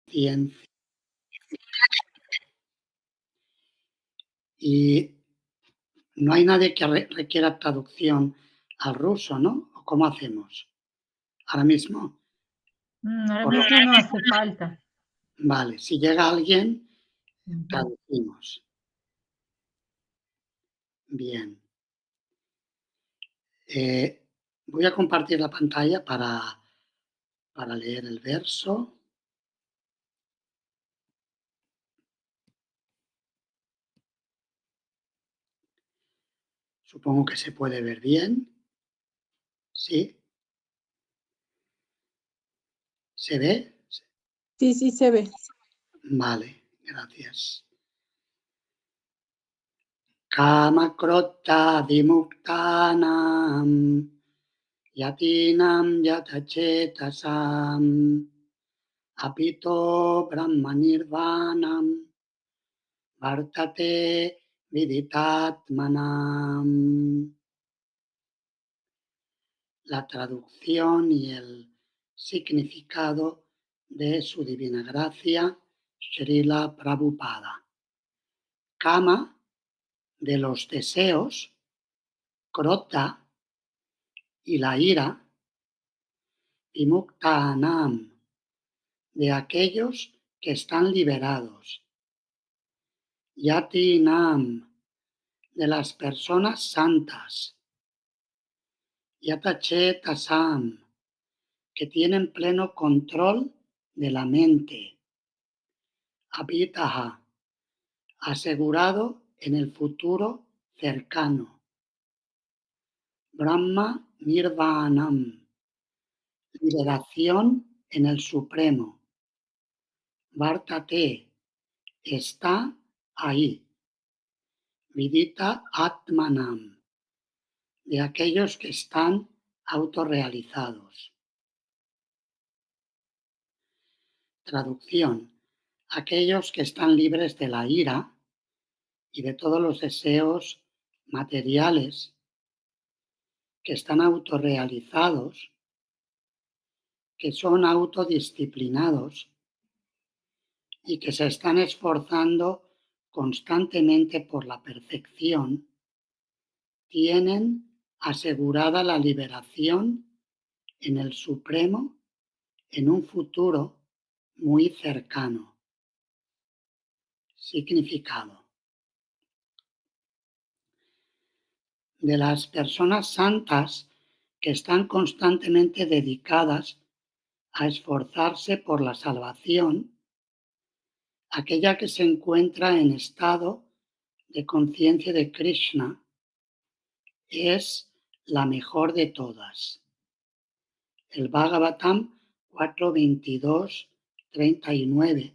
ciencia. Y no hay nadie que requiera traducción al ruso, ¿no? ¿O cómo hacemos? Ahora mismo, Ahora por lo mismo no hace falta. vale, si llega alguien, Ujú. traducimos. Bien. Voy a compartir la pantalla para leer el verso. Supongo que se puede ver bien. ¿Sí? ¿Se ve? Sí, sí se ve. Vale, gracias. Kama krota vimuktanam yatinam yatachetasam apito brahmanirvanam vartate viditatmanam. La traducción y el significado de su divina gracia, Srila Prabhupada. Kama, de los deseos, krota, y la ira, vimuktanam, de aquellos que están liberados, yatinam, de las personas santas, yatachetasam, que tienen pleno control de la mente, abhitaha, asegurado en el futuro cercano, Brahma Nirvanam, liberación en el Supremo, Vártate, está ahí, Vidita Atmanam, de aquellos que están autorrealizados. Traducción: aquellos que están libres de la ira y de todos los deseos materiales, que están autorrealizados, que son autodisciplinados y que se están esforzando constantemente por la perfección, tienen asegurada la liberación en el Supremo en un futuro muy cercano. Significado: de las personas santas que están constantemente dedicadas a esforzarse por la salvación, aquella que se encuentra en estado de conciencia de Krishna es la mejor de todas. El Bhagavatam 4.22-39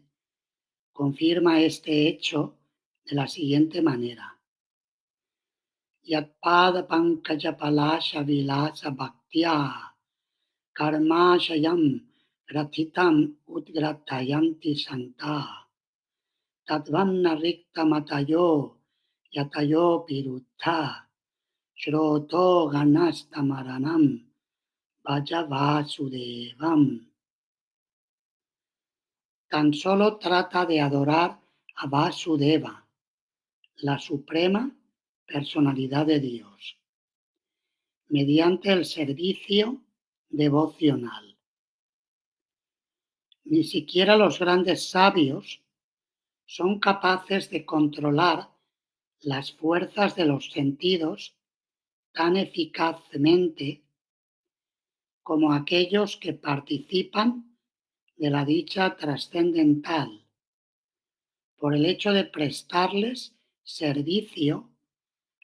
confirma este hecho de la siguiente manera: Yatpada pankaja palasha vilasa bhaktya karmashayam gratitam udgratayanti santa tadvanna rikta matayo yatayo piruttha shroto ganastamaranam Vaya Vasudevam. Tan solo trata de adorar a Vasudeva, la suprema personalidad de Dios, mediante el servicio devocional. Ni siquiera los grandes sabios son capaces de controlar las fuerzas de los sentidos tan eficazmente como aquellos que participan de la dicha trascendental, por el hecho de prestarles servicio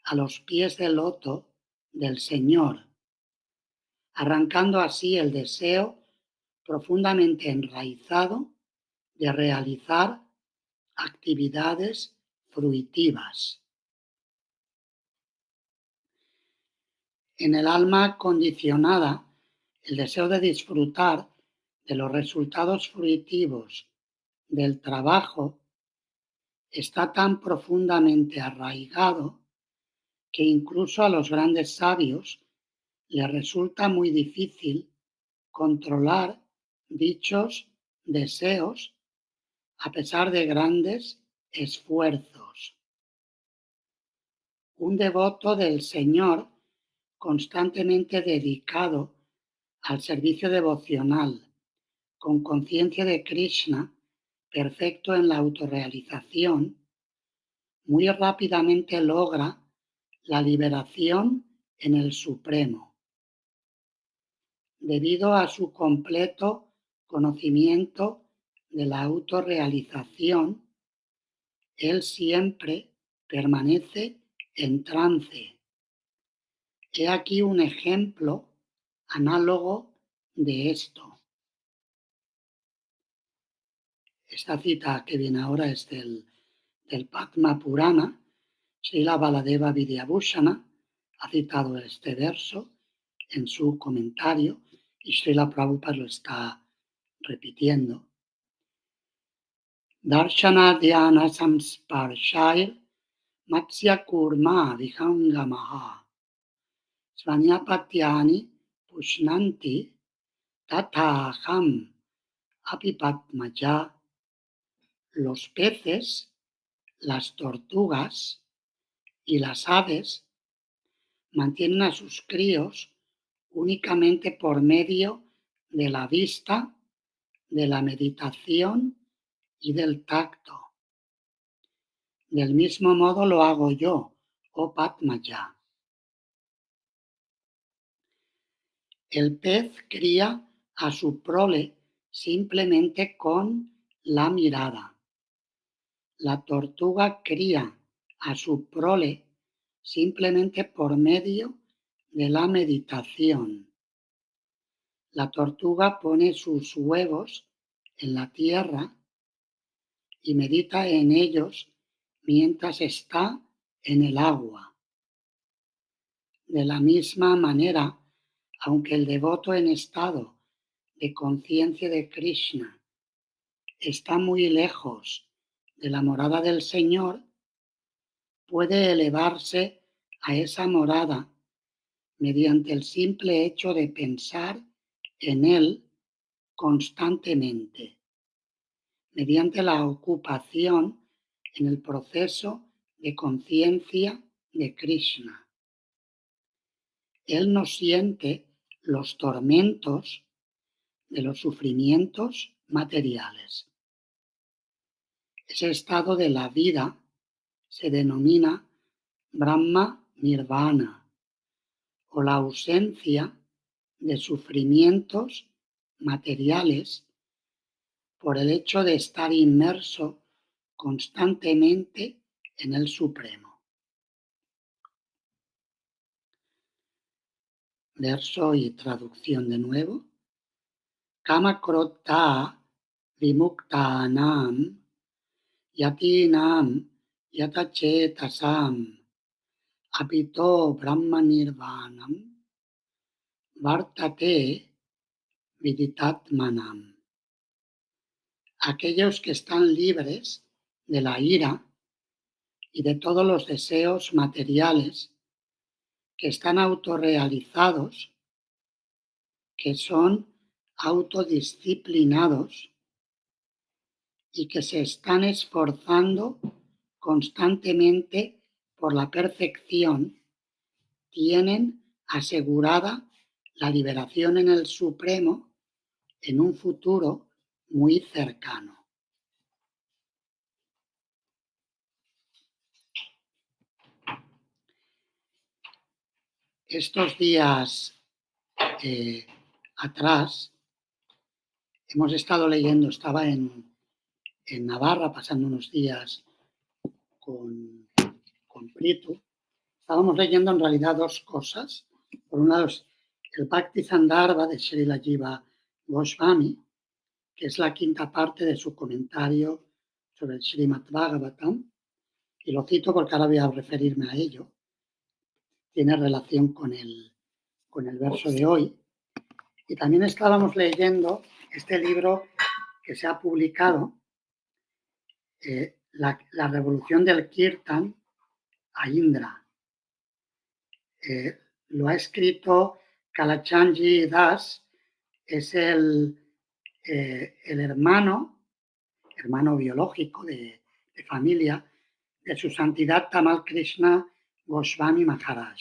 a los pies del loto del Señor, arrancando así el deseo profundamente enraizado de realizar actividades fruitivas. En el alma condicionada, el deseo de disfrutar de los resultados fruitivos del trabajo está tan profundamente arraigado que incluso a los grandes sabios les resulta muy difícil controlar dichos deseos a pesar de grandes esfuerzos. Un devoto del Señor constantemente dedicado al servicio devocional, con conciencia de Krishna, perfecto en la autorrealización, muy rápidamente logra la liberación en el Supremo. Debido a su completo conocimiento de la autorrealización, él siempre permanece en trance. He aquí un ejemplo análogo de esto. Esta cita que viene ahora es del Padma Purana. Srila Baladeva Vidyabhushana ha citado este verso en su comentario y Srila Prabhupada lo está repitiendo. Darshana dhyana samsparshair matsya kurma vihangamaha svanyapatyani pushnanti tathaham apipatmaja. Los peces, las tortugas y las aves mantienen a sus críos únicamente por medio de la vista, de la meditación y del tacto. Del mismo modo lo hago yo, oh Padmaya. El pez cría a su prole simplemente con la mirada. La tortuga cría a su prole simplemente por medio de la meditación. La tortuga pone sus huevos en la tierra y medita en ellos mientras está en el agua. De la misma manera, aunque el devoto en estado de conciencia de Krishna está muy lejos de la morada del Señor, puede elevarse a esa morada mediante el simple hecho de pensar en Él constantemente, mediante la ocupación en el proceso de conciencia de Krishna. Él no siente los tormentos de los sufrimientos materiales. Ese estado de la vida se denomina Brahma Nirvana, o la ausencia de sufrimientos materiales por el hecho de estar inmerso constantemente en el Supremo. Verso y traducción de nuevo. Kama krota vimuktanam yatinam yatachetasam apito brahma nirvanam vartate viditatmanam. Aquellos que están libres de la ira y de todos los deseos materiales, que están autorrealizados, que son autodisciplinados y que se están esforzando constantemente por la perfección, tienen asegurada la liberación en el Supremo en un futuro muy cercano. Estos días atrás hemos estado leyendo, estaba en Navarra pasando unos días con Prito. Estábamos leyendo en realidad dos cosas. Por un lado, el Bhakti Sandarbha de Srila Jiva Goswami, que es la quinta parte de su comentario sobre el Srimad Bhagavatam, y lo cito porque ahora voy a referirme a ello. Tiene relación con el verso de hoy. Y también estábamos leyendo este libro que se ha publicado, la revolución del Kirtan a Indra. Lo ha escrito Kalachandji Das, es el hermano, hermano biológico de familia, de su santidad Tamal Krishna Goswami Maharaj.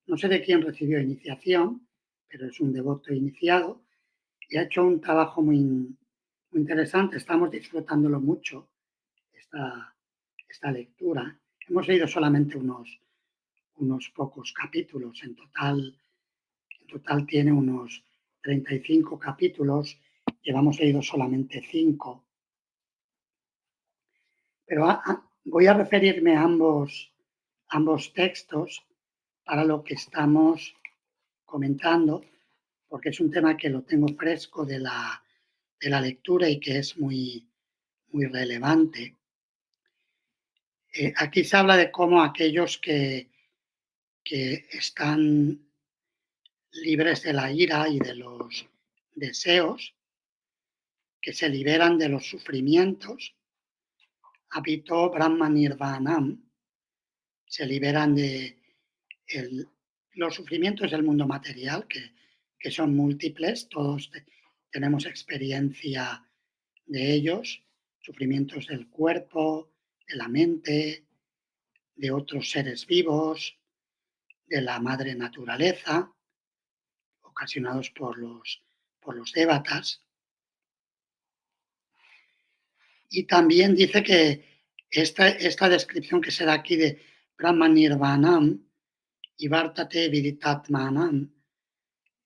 No sé de quién recibió iniciación, pero es un devoto iniciado y ha hecho un trabajo muy interesante. Estamos disfrutándolo mucho, esta lectura. Hemos leído solamente unos pocos capítulos. En total tiene unos 35 capítulos. Llevamos leído solamente 5. Pero voy a referirme a ambos textos para lo que estamos comentando, porque es un tema que lo tengo fresco de la lectura y que es muy relevante. Aquí se habla de cómo aquellos que están libres de la ira y de los deseos, que se liberan de los sufrimientos, habito Brahma Nirvanam, se liberan de los sufrimientos del mundo material, que son múltiples, todos tenemos experiencia de ellos, sufrimientos del cuerpo, de la mente, de otros seres vivos, de la madre naturaleza, ocasionados por los dévatas. Y también dice que esta descripción que se da aquí de Brahma Nirvanam y Vartate Viditatmanam,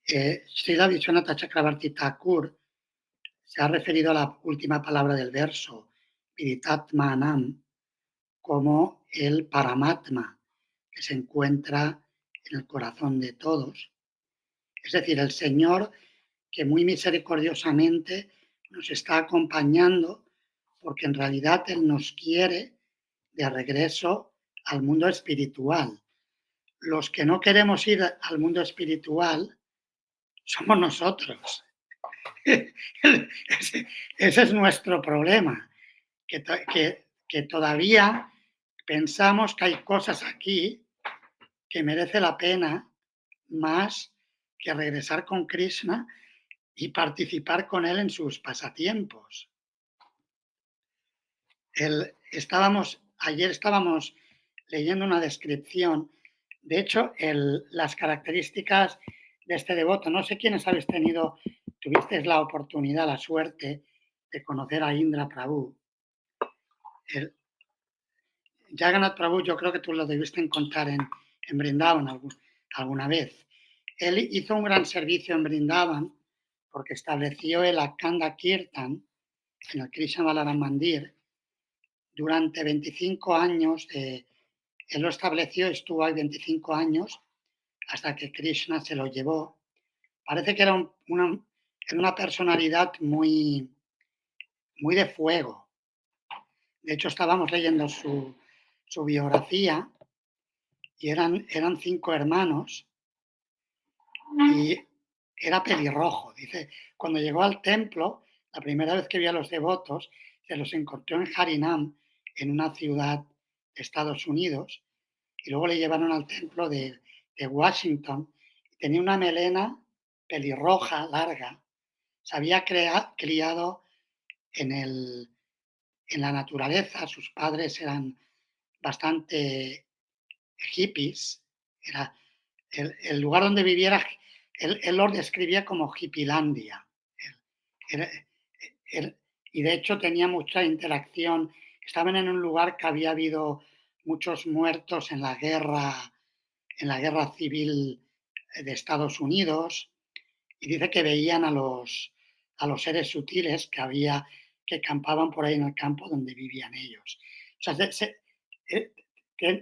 Srila Vishwanatha Chakravarti Thakur se ha referido a la última palabra del verso, Viditatmanam, como el Paramatma, que se encuentra en el corazón de todos. Es decir, el Señor que muy misericordiosamente nos está acompañando porque en realidad Él nos quiere de regreso al mundo espiritual. Los que no queremos ir al mundo espiritual somos nosotros. Ese es nuestro problema, que todavía pensamos que hay cosas aquí que merece la pena más que regresar con Krishna y participar con él en sus pasatiempos. Ayer estábamos leyendo una descripción, de hecho, las características de este devoto, no sé quiénes tuvisteis la oportunidad, la suerte de conocer a Indra Prabhu. Jagannath Prabhu, yo creo que tú lo debiste encontrar en Brindavan alguna vez. Él hizo un gran servicio en Brindavan porque estableció el Akhanda Kirtan en el Krishna Balaram Mandir durante 25 años. Él lo estableció, estuvo ahí 25 años hasta que Krishna se lo llevó. Parece que era una personalidad muy de fuego. De hecho, estábamos leyendo su biografía y eran 5 hermanos y era pelirrojo. Dice, cuando llegó al templo, la primera vez que vio a los devotos, se los encontró en Harinam, en una ciudad de Estados Unidos, y luego le llevaron al templo de Washington. Tenía una melena pelirroja, larga. Se había criado en la naturaleza. Sus padres eran bastante hippies. Era el lugar donde viviera, él lo describía como Hippilandia. Y de hecho tenía mucha interacción. Estaban en un lugar que había habido muchos muertos en la guerra civil de Estados Unidos, y dice que veían a los seres sutiles que campaban por ahí en el campo donde vivían ellos. O sea,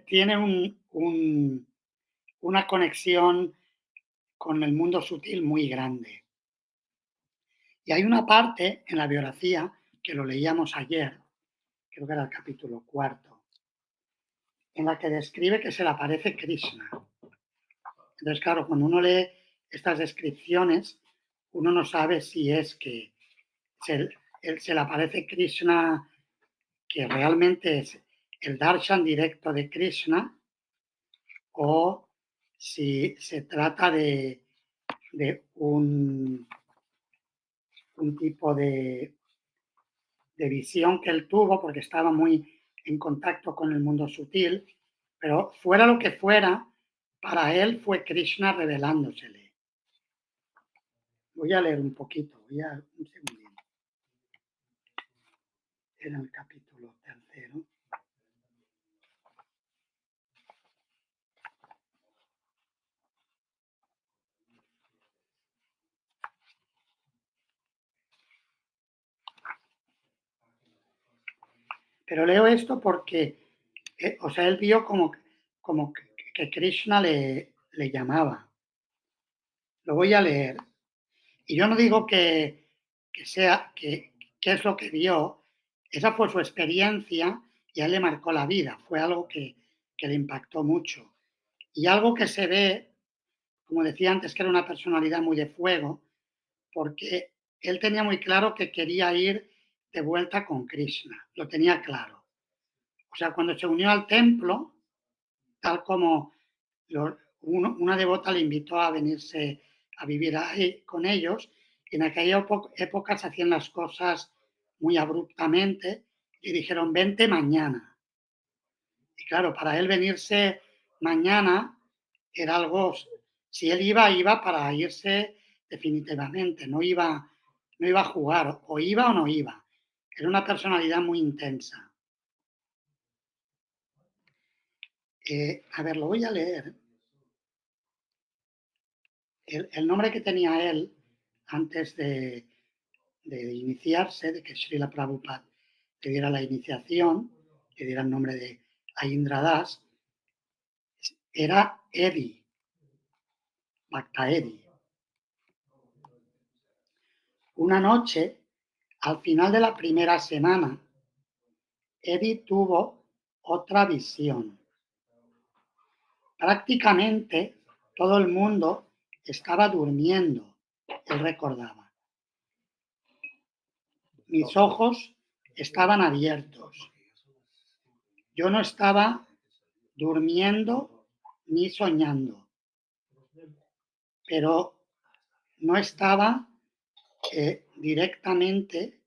tiene una conexión con el mundo sutil muy grande. Y hay una parte en la biografía que lo leíamos ayer, creo que era el capítulo 4, en la que describe que se le aparece Krishna. Entonces, claro, cuando uno lee estas descripciones, uno no sabe si es que se le aparece Krishna, que realmente es el darshan directo de Krishna, o si se trata de un tipo de visión que él tuvo, porque estaba muy en contacto con el mundo sutil, pero fuera lo que fuera, para él fue Krishna revelándosele. Voy a leer un poquito, un segundito. Era el capítulo 3. Pero leo esto porque, él vio como que Krishna le llamaba. Lo voy a leer. Y yo no digo que es lo que vio. Esa fue su experiencia y a él le marcó la vida. Fue algo que le impactó mucho. Y algo que se ve, como decía antes, que era una personalidad muy de fuego, porque él tenía muy claro que quería ir de vuelta con Krishna. Lo tenía claro. O sea, cuando se unió al templo, tal como una devota le invitó a venirse a vivir ahí con ellos, y en aquella época se hacían las cosas muy abruptamente y dijeron, vente mañana. Y claro, para él venirse mañana era algo, si él iba para irse definitivamente, no iba a jugar, o iba o no iba. Era una personalidad muy intensa. A ver, lo voy a leer. El nombre que tenía él antes de iniciarse, de que Srila Prabhupada le diera la iniciación, le diera el nombre de Aindra Das, era Edi, Bhakta Edi. Una noche, al final de la primera semana, Edi tuvo otra visión. Prácticamente todo el mundo estaba durmiendo, él recordaba. Mis ojos estaban abiertos. Yo no estaba durmiendo ni soñando, pero no estaba directamente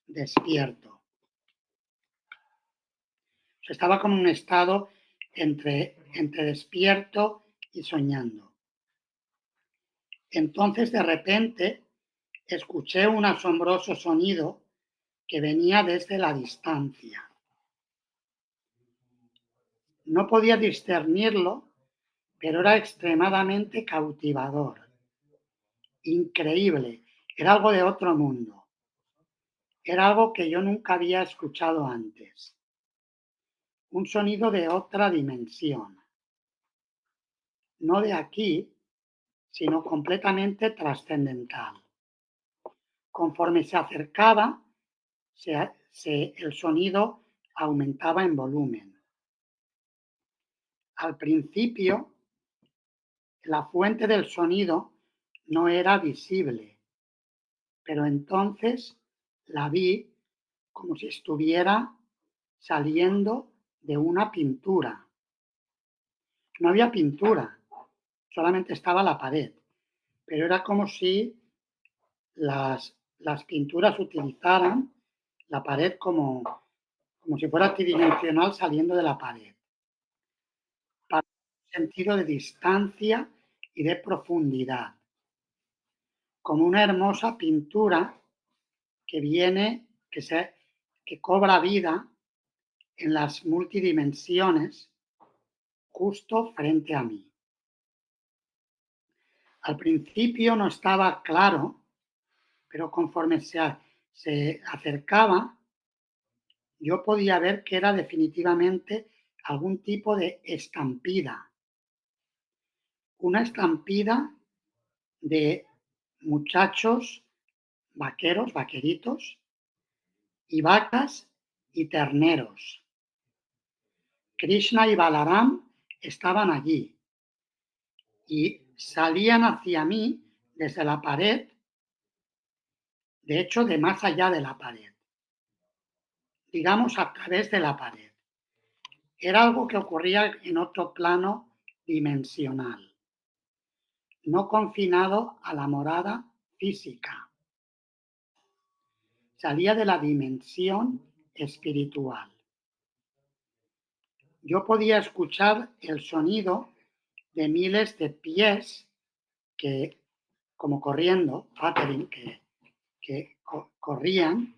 despierto. Estaba como en un estado entre despierto y soñando. Entonces, de repente, escuché un asombroso sonido que venía desde la distancia. No podía discernirlo, pero era extremadamente cautivador. Increíble. Era algo de otro mundo. Era algo que yo nunca había escuchado antes. Un sonido de otra dimensión. No de aquí, sino completamente trascendental. Conforme se acercaba, el sonido aumentaba en volumen. Al principio, la fuente del sonido no era visible, pero entonces la vi como si estuviera saliendo de una pintura. No había pintura, solamente estaba la pared, pero era como si las pinturas utilizaran la pared como si fuera tridimensional saliendo de la pared, para un sentido de distancia y de profundidad, como una hermosa pintura que que cobra vida en las multidimensiones justo frente a mí. Al principio no estaba claro, pero conforme se acercaba, yo podía ver que era definitivamente algún tipo de estampida. Una estampida de muchachos vaqueros, vaqueritos, y vacas y terneros. Krishna y Balaram estaban allí y salían hacia mí desde la pared, de hecho, de más allá de la pared, digamos a través de la pared. Era algo que ocurría en otro plano dimensional, no confinado a la morada física. salía de la dimensión espiritual. Yo podía escuchar el sonido de miles de pies que, como corriendo, fluttering, que corrían,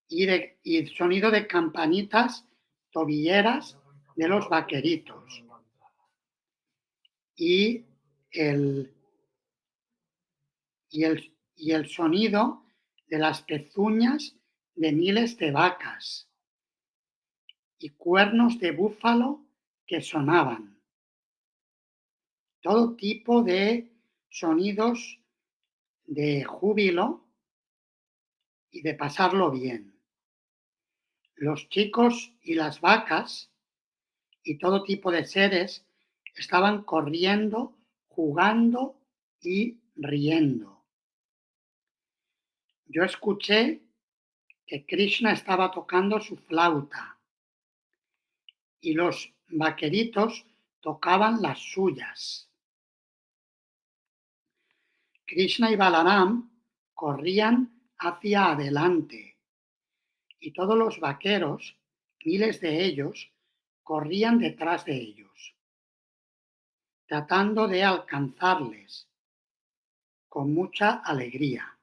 y sonido de campanitas tobilleras de los vaqueritos. Y el sonido de las pezuñas de miles de vacas y cuernos de búfalo que sonaban. Todo tipo de sonidos de júbilo y de pasarlo bien. Los chicos y las vacas y todo tipo de seres estaban corriendo, jugando y riendo. Yo escuché que Krishna estaba tocando su flauta y los vaqueritos tocaban las suyas. Krishna y Balaram corrían hacia adelante y todos los vaqueros, miles de ellos, corrían detrás de ellos, tratando de alcanzarles con mucha alegría.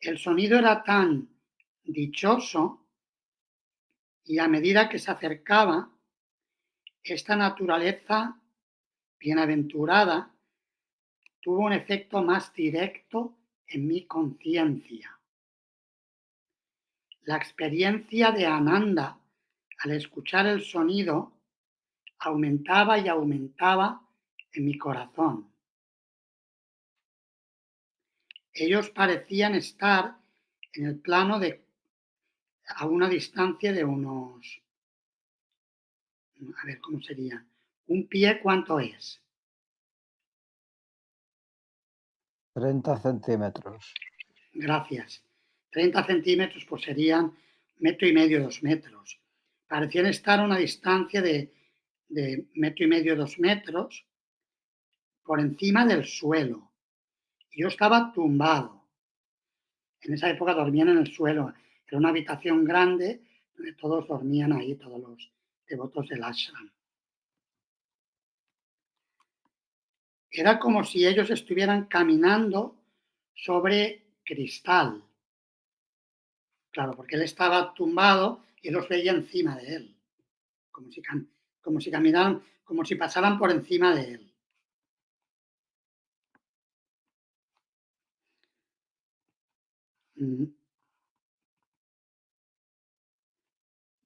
El sonido era tan dichoso y a medida que se acercaba, esta naturaleza bienaventurada tuvo un efecto más directo en mi conciencia. La experiencia de Ananda al escuchar el sonido aumentaba y aumentaba en mi corazón. Ellos parecían estar en el plano a una distancia de unos, a ver cómo sería, un pie, ¿cuánto es? 30 centímetros. Gracias. 30 centímetros pues serían 1,5 metros, 2 metros. Parecían estar a una distancia de 1,5 metros, 2 metros por encima del suelo. Yo estaba tumbado. En esa época dormían en el suelo. Era una habitación grande donde todos dormían ahí, todos los devotos del ashram. Era como si ellos estuvieran caminando sobre cristal. Claro, porque él estaba tumbado y los veía encima de él, como si caminaran, como si pasaran por encima de él.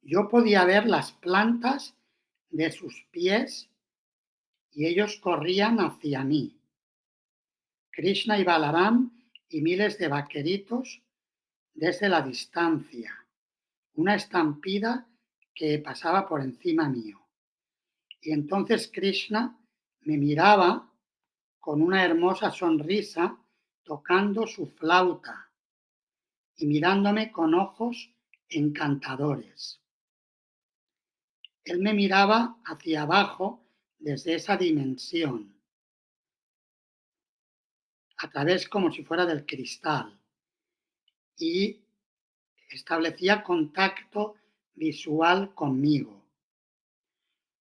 Yo podía ver las plantas de sus pies y ellos corrían hacia mí. Krishna y Balaram y miles de vaqueritos desde la distancia, una estampida que pasaba por encima mío. Y entonces Krishna me miraba con una hermosa sonrisa, tocando su flauta y mirándome con ojos encantadores. Él me miraba hacia abajo desde esa dimensión, a través como si fuera del cristal, y establecía contacto visual conmigo,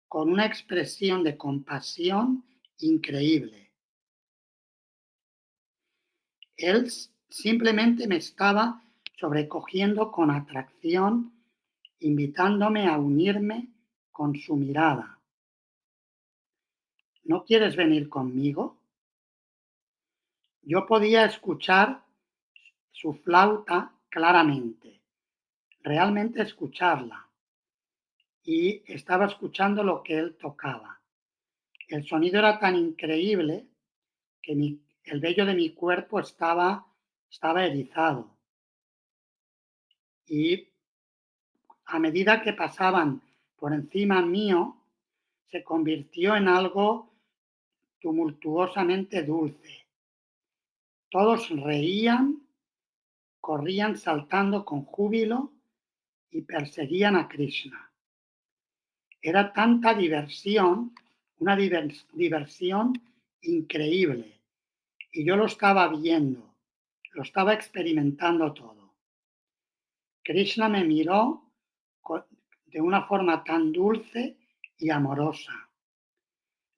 con una expresión de compasión increíble. Él simplemente me estaba sobrecogiendo con atracción, invitándome a unirme con su mirada. ¿No quieres venir conmigo? Yo podía escuchar su flauta claramente, realmente escucharla, y estaba escuchando lo que él tocaba. El sonido era tan increíble que el vello de mi cuerpo estaba erizado. Y a medida que pasaban por encima mío, se convirtió en algo tumultuosamente dulce. Todos reían, corrían saltando con júbilo y perseguían a Krishna. Era tanta diversión, una diversión increíble. Y yo lo estaba viendo, lo estaba experimentando todo. Krishna me miró de una forma tan dulce y amorosa.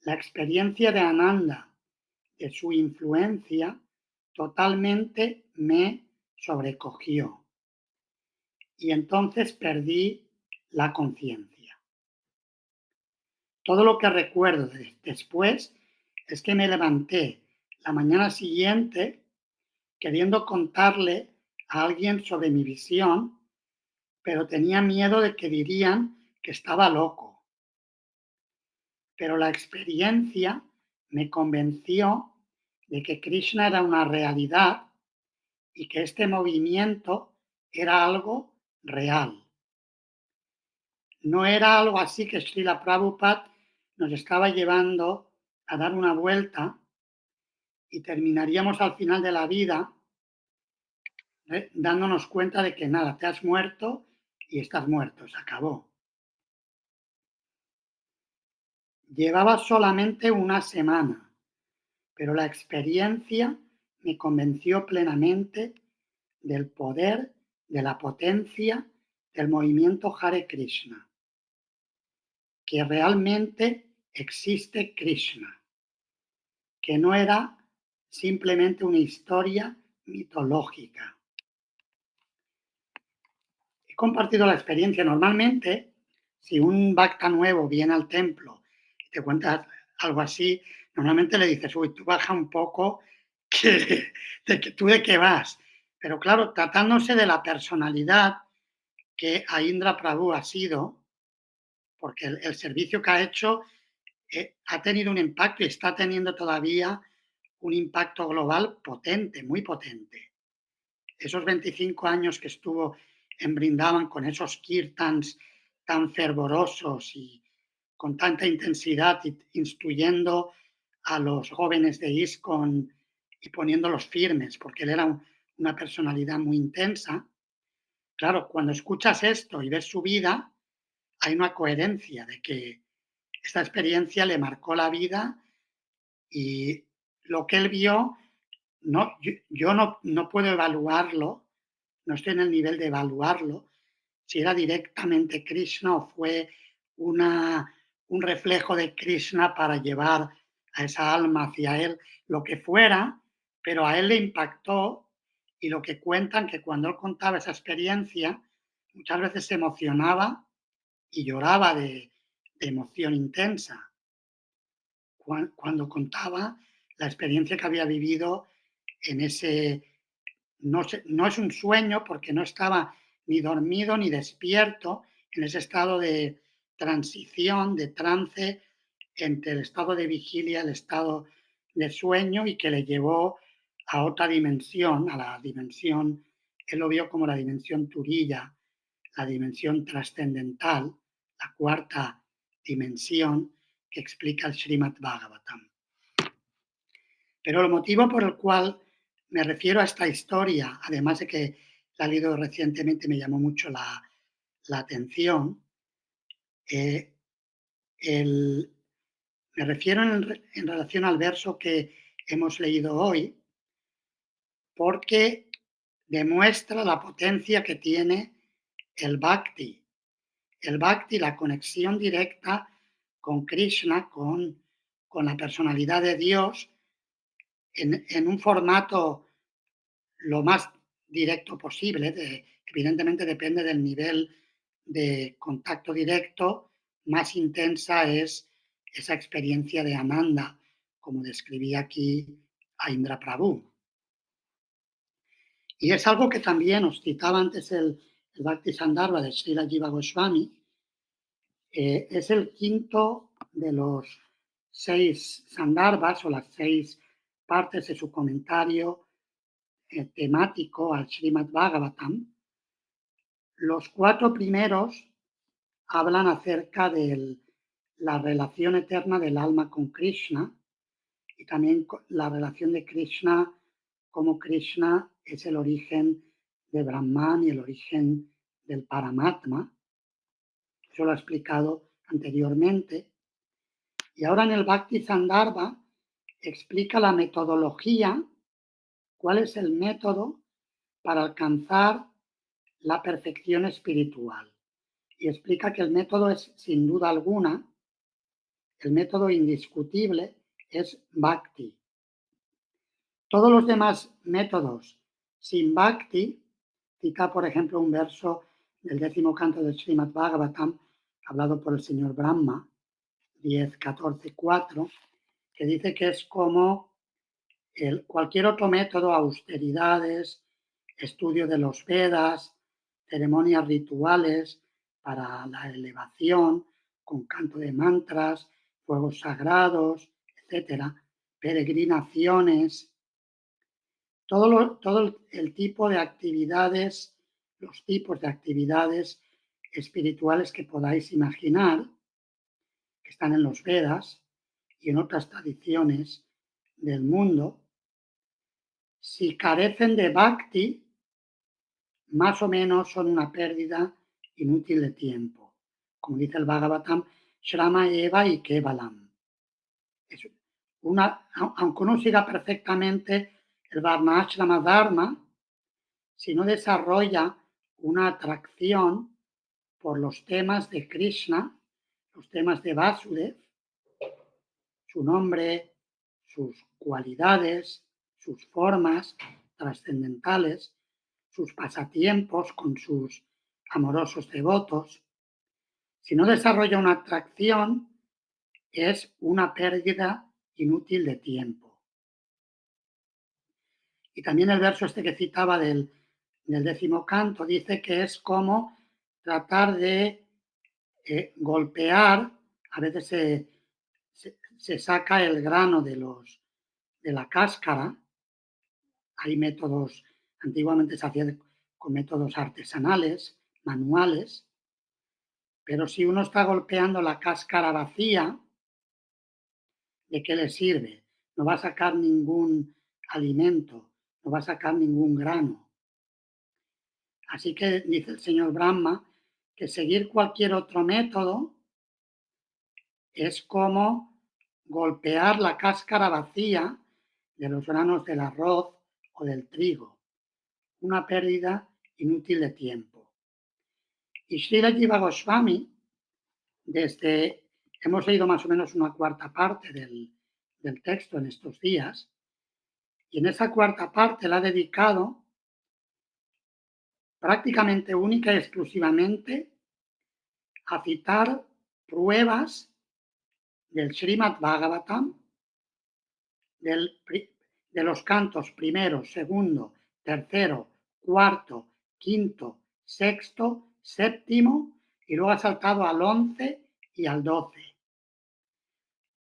La experiencia de Ananda, de su influencia, totalmente me sobrecogió. Y entonces perdí la conciencia. Todo lo que recuerdo después es que me levanté la mañana siguiente queriendo contarle a alguien sobre mi visión, pero tenía miedo de que dirían que estaba loco. Pero la experiencia me convenció de que Krishna era una realidad y que este movimiento era algo real. No era algo así que Srila Prabhupada nos estaba llevando a dar una vuelta y terminaríamos al final de la vida dándonos cuenta de que nada, te has muerto y estás muerto, se acabó. Llevaba solamente una semana, pero la experiencia me convenció plenamente del poder, de la potencia del movimiento Hare Krishna, que realmente existe Krishna, que no era simplemente una historia mitológica. He compartido la experiencia. Normalmente, si un bhakta nuevo viene al templo y te cuentas algo así, normalmente le dices, uy, tú baja un poco, tú de qué vas. Pero claro, tratándose de la personalidad que a Indra Prabhu ha sido, porque el servicio que ha hecho ha tenido un impacto y está teniendo todavía un impacto global potente, muy potente. Esos 25 años que estuvo en Brindavan con esos kirtans tan fervorosos y con tanta intensidad, instruyendo a los jóvenes de ISKCON y poniéndolos firmes, porque él era una personalidad muy intensa. Claro, cuando escuchas esto y ves su vida, hay una coherencia de que esta experiencia le marcó la vida y lo que él vio, yo no puedo evaluarlo, no estoy en el nivel de evaluarlo, si era directamente Krishna o fue un reflejo de Krishna para llevar a esa alma hacia él, lo que fuera, pero a él le impactó y lo que cuentan que cuando él contaba esa experiencia, muchas veces se emocionaba y lloraba de emoción intensa cuando contaba la experiencia que había vivido en ese, no es un sueño porque no estaba ni dormido ni despierto, en ese estado de transición, de trance entre el estado de vigilia y el estado de sueño y que le llevó a otra dimensión, a la dimensión, él lo vio como la dimensión turilla, la dimensión trascendental, la cuarta dimensión que explica el Srimad Bhagavatam. Pero el motivo por el cual me refiero a esta historia, además de que la he leído recientemente, me llamó mucho la atención, me refiero en relación al verso que hemos leído hoy, porque demuestra la potencia que tiene el bhakti. El bhakti, la conexión directa con Krishna, con la personalidad de Dios, en un formato lo más directo posible. Evidentemente depende del nivel de contacto directo, más intensa es esa experiencia de Ananda, como describía aquí a Indra Prabhu. Y es algo que también os citaba antes el Bhakti Sandarbha de Srila Jiva Goswami. Es el quinto de los 6 Sandarbhas o las 6 partes de su comentario temático al Srimad Bhagavatam. Los 4 primeros hablan acerca de la relación eterna del alma con Krishna y también la relación de Krishna, como Krishna es el origen de Brahman y el origen del Paramatma. Eso lo he explicado anteriormente. Y ahora en el Bhakti Sandarbha explica la metodología cuál es el método para alcanzar la perfección espiritual. Y explica que el método es, sin duda alguna, el método indiscutible es Bhakti. Todos los demás métodos sin Bhakti, cita por ejemplo un verso del 10º canto del Srimad Bhagavatam, hablado por el señor Brahma, 10.14.4, que dice que es como cualquier otro método, austeridades, estudio de los Vedas, ceremonias rituales para la elevación, con canto de mantras, fuegos sagrados, etcétera, peregrinaciones, todo el tipo de actividades, los tipos de actividades espirituales que podáis imaginar, que están en los Vedas y en otras tradiciones del mundo, si carecen de Bhakti, más o menos son una pérdida inútil de tiempo. Como dice el Bhagavatam, Shrama Eva y Kevalam. Aunque uno siga perfectamente el Varnashrama Dharma, si no desarrolla una atracción por los temas de Krishna, los temas de Vasudev, su nombre, sus cualidades, sus formas trascendentales, sus pasatiempos con sus amorosos devotos. Si no desarrolla una atracción, es una pérdida inútil de tiempo. Y también el verso este que citaba del 10º canto dice que es como tratar de golpear, a veces se saca el grano de la cáscara. Hay métodos, antiguamente se hacía con métodos artesanales, manuales, pero si uno está golpeando la cáscara vacía, ¿de qué le sirve? No va a sacar ningún alimento, no va a sacar ningún grano. Así que dice el señor Brahma que seguir cualquier otro método es como golpear la cáscara vacía de los granos del arroz o del trigo. Una pérdida inútil de tiempo. Y Srila Jiva Goswami, hemos leído más o menos una cuarta parte del texto en estos días, y en esa cuarta parte la ha dedicado prácticamente única y exclusivamente a citar pruebas del Srimad Bhagavatam, de los cantos primero, segundo, tercero, cuarto, quinto, sexto, séptimo, y luego ha saltado al 11 y al 12.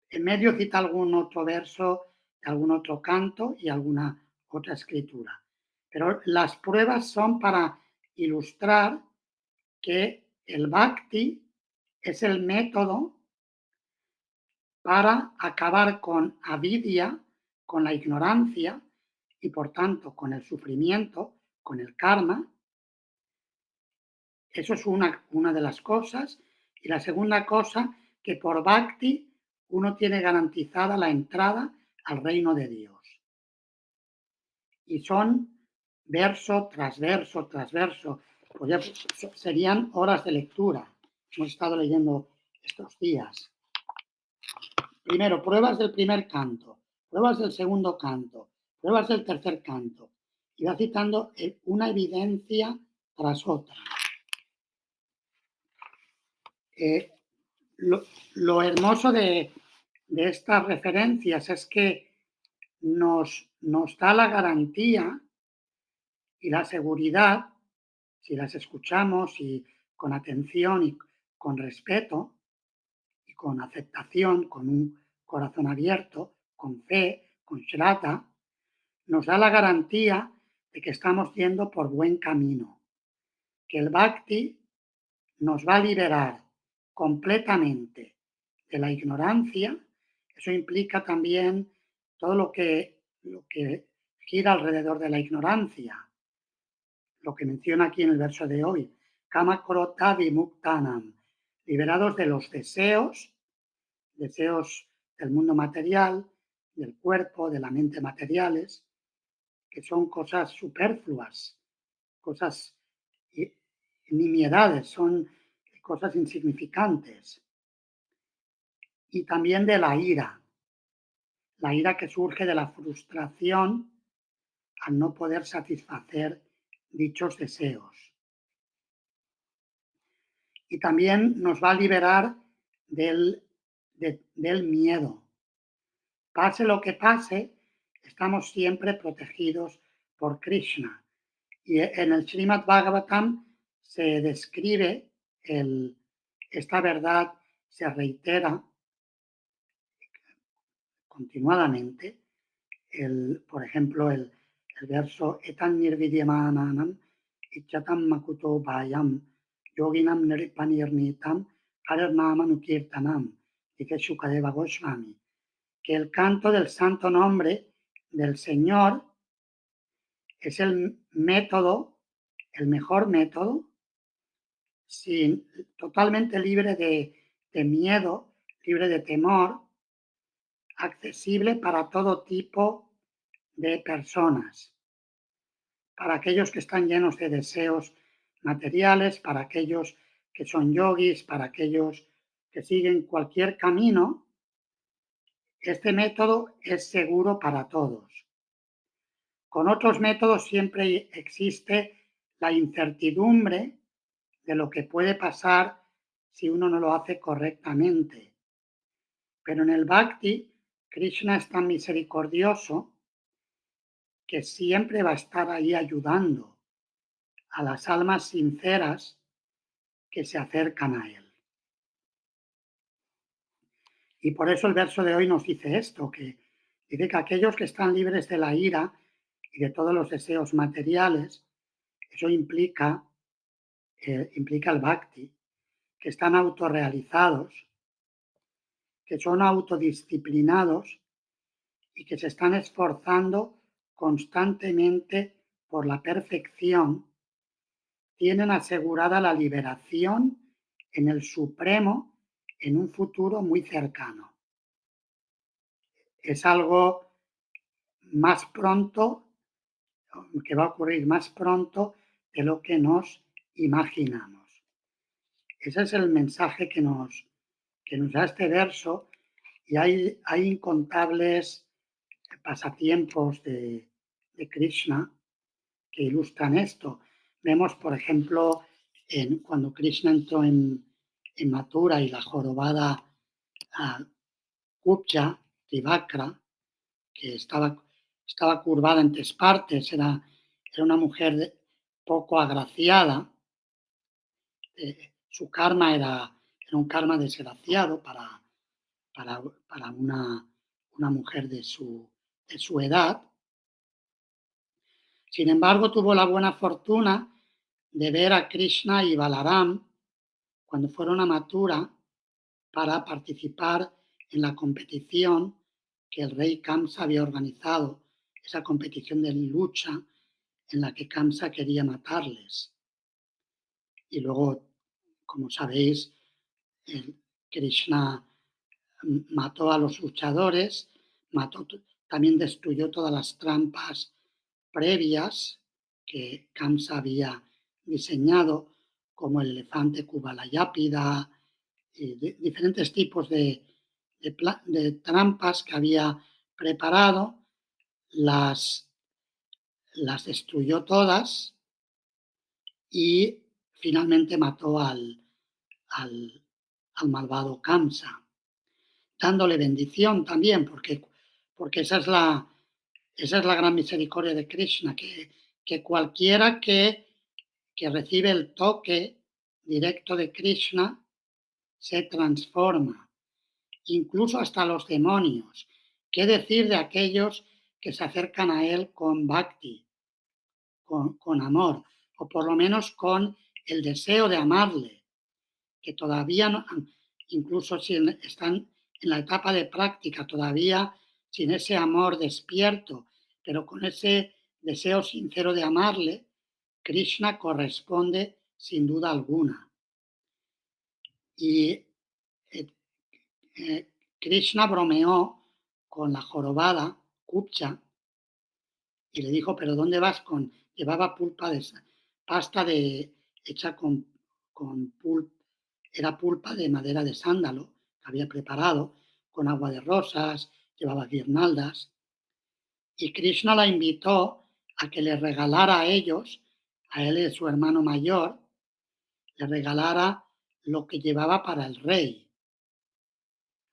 En medio cita algún otro verso, algún otro canto y alguna otra escritura. Pero las pruebas son para ilustrar que el Bhakti es el método para acabar con avidya, con la ignorancia y por tanto con el sufrimiento, con el karma. Eso es una de las cosas. Y la segunda cosa, que por Bhakti uno tiene garantizada la entrada al reino de Dios. Y son verso tras verso tras verso. Pues ya serían horas de lectura. Hemos estado leyendo estos días. Primero, pruebas del primer canto, pruebas del segundo canto, pruebas del tercer canto. Y va citando una evidencia tras otra. Lo hermoso de estas referencias es que nos da la garantía y la seguridad, si las escuchamos y con atención y con respeto y con aceptación, con un corazón abierto, con fe, con shraddha, nos da la garantía de que estamos yendo por buen camino, que el Bhakti nos va a liberar completamente de la ignorancia. Eso implica también todo lo que gira alrededor de la ignorancia, lo que menciona aquí en el verso de hoy, Kama Krota Vimuktanam, liberados de los deseos del mundo material, del cuerpo, de la mente materiales, que son cosas superfluas, cosas, nimiedades, son cosas insignificantes. Y también de la ira que surge de la frustración al no poder satisfacer dichos deseos. Y también nos va a liberar del miedo. Pase lo que pase, estamos siempre protegidos por Krishna. Y en el Srimad Bhagavatam se describe esta verdad, se reitera continuadamente. Por ejemplo, el verso Etan nirvidyamananam ichatam makuto bhayam yoginam niripanirnitam harirnamanukirtanam, dice Shukadeva Goswami, que el canto del santo nombre del Señor es el método, el mejor método, totalmente libre de miedo, libre de temor, accesible para todo tipo de personas, para aquellos que están llenos de deseos materiales, para aquellos que son yogis, para aquellos que siguen cualquier camino. Este método es seguro para todos. Con otros métodos siempre existe la incertidumbre de lo que puede pasar si uno no lo hace correctamente. Pero en el Bhakti, Krishna es tan misericordioso que siempre va a estar ahí ayudando a las almas sinceras que se acercan a él. Y por eso el verso de hoy nos dice esto, que dice que aquellos que están libres de la ira y de todos los deseos materiales, eso implica el Bhakti, que están autorrealizados, que son autodisciplinados y que se están esforzando constantemente por la perfección, tienen asegurada la liberación en el Supremo en un futuro muy cercano. Es algo más pronto, que va a ocurrir más pronto de lo que nos imaginamos. Ese es el mensaje que nos da este verso, y hay incontables pasatiempos de Krishna que ilustran esto. Vemos, por ejemplo, cuando Krishna entró en Mathura y la jorobada Kupcha, Trivakra, que estaba curvada en tres partes, era una mujer poco agraciada, su karma era un karma desgraciado para una mujer de su edad. Sin embargo, tuvo la buena fortuna de ver a Krishna y Balaram cuando fueron a Mathura para participar en la competición que el rey Kamsa había organizado, esa competición de lucha en la que Kamsa quería matarles. Y luego, como sabéis, Krishna mató a los luchadores, también destruyó todas las trampas previas que Kamsa había diseñado, como el elefante Kuvalayápida y diferentes tipos de trampas que había preparado, las destruyó todas y finalmente mató al malvado Kamsa, dándole bendición también, porque esa es la gran misericordia de Krishna, que cualquiera que recibe el toque directo de Krishna se transforma, incluso hasta los demonios. ¿Qué decir de aquellos que se acercan a él con bhakti, con amor, o por lo menos con el deseo de amarle, que todavía no, incluso si están en la etapa de práctica, todavía sin ese amor despierto, pero con ese deseo sincero de amarle, Krishna corresponde sin duda alguna. Y Krishna bromeó con la jorobada Kupcha y le dijo, pero ¿dónde vas con? Llevaba pasta hecha era pulpa de madera de sándalo que había preparado con agua de rosas, llevaba guirnaldas. Y Krishna la invitó a que le regalara a ellos, a él y a su hermano mayor, le regalara lo que llevaba para el rey.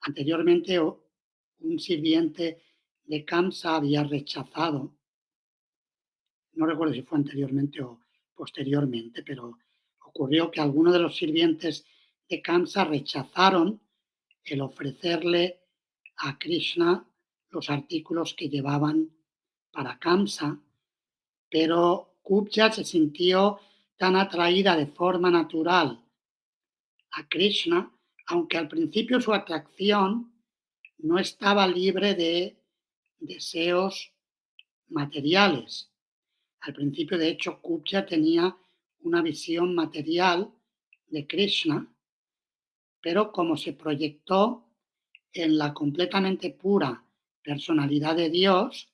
Anteriormente un sirviente de Kamsa había rechazado, no recuerdo si fue anteriormente o posteriormente, pero ocurrió que algunos de los sirvientes de Kamsa rechazaron el ofrecerle a Krishna los artículos que llevaban para Kamsa, pero Kubja se sintió tan atraída de forma natural a Krishna, aunque al principio su atracción no estaba libre de deseos materiales. Al principio, de hecho, Kubja tenía una visión material de Krishna, pero como se proyectó en la completamente pura personalidad de Dios,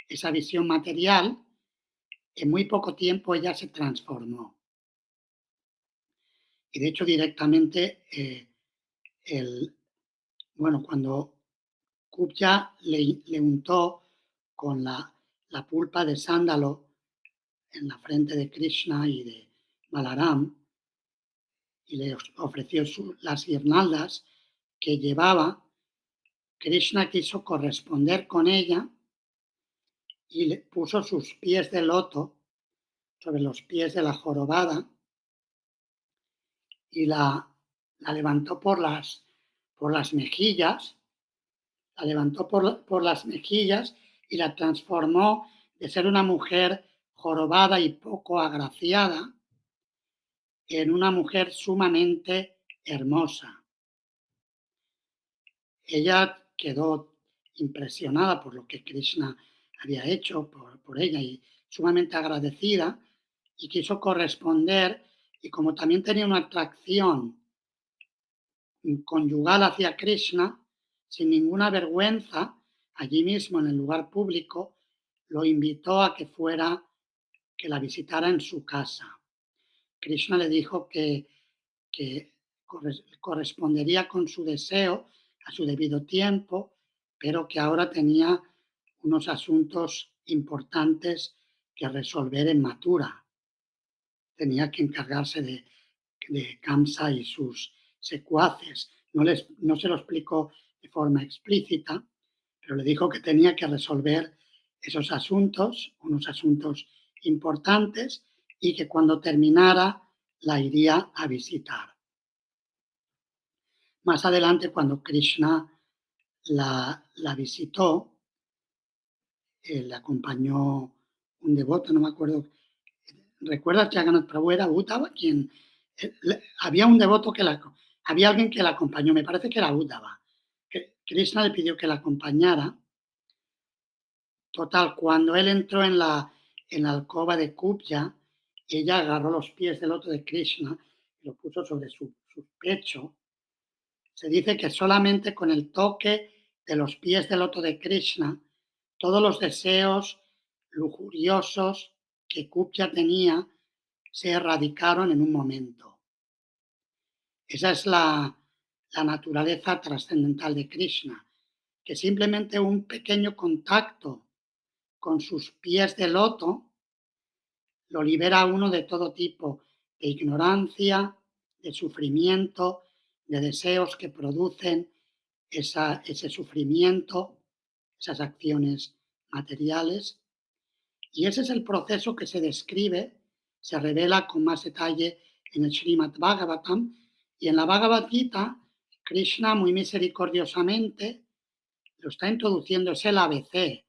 esa visión material, en muy poco tiempo ella se transformó. Y de hecho directamente, cuando Kubja le untó con la pulpa de sándalo en la frente de Krishna y de Balaram y le ofreció las guirnaldas que llevaba, Krishna quiso corresponder con ella y le puso sus pies de loto sobre los pies de la jorobada y la levantó por las mejillas, la levantó por las mejillas y la transformó de ser una mujer jorobada y poco agraciada en una mujer sumamente hermosa. Ella quedó impresionada por lo que Krishna había hecho por ella y sumamente agradecida y quiso corresponder, y como también tenía una atracción conyugal hacia Krishna, sin ninguna vergüenza, allí mismo en el lugar público, lo invitó a que la visitara en su casa. Krishna le dijo que correspondería con su deseo a su debido tiempo, pero que ahora tenía unos asuntos importantes que resolver en Mathura. Tenía que encargarse de Kamsa y sus secuaces. No se lo explicó de forma explícita, pero le dijo que tenía que resolver esos asuntos, unos asuntos importantes, y que cuando terminara la iría a visitar. Más adelante, cuando Krishna la visitó, le acompañó un devoto, no me acuerdo. ¿Recuerdas que Jagannath Prabhu era Uddhava? Había un devoto había alguien que la acompañó, me parece que era Uddhava. Krishna le pidió que la acompañara. Total, cuando él entró en la alcoba de Kubja, ella agarró los pies del loto de Krishna y lo puso sobre su pecho. Se dice que solamente con el toque de los pies del loto de Krishna, todos los deseos lujuriosos que Kubja tenía se erradicaron en un momento. Esa es la naturaleza trascendental de Krishna, que simplemente un pequeño contacto con sus pies de loto lo libera a uno de todo tipo de ignorancia, de sufrimiento, de deseos que producen ese sufrimiento, esas acciones materiales. Y ese es el proceso que se describe, se revela con más detalle en el Srimad Bhagavatam, y en la Bhagavad Gita, Krishna muy misericordiosamente lo está introduciendo, es el ABC,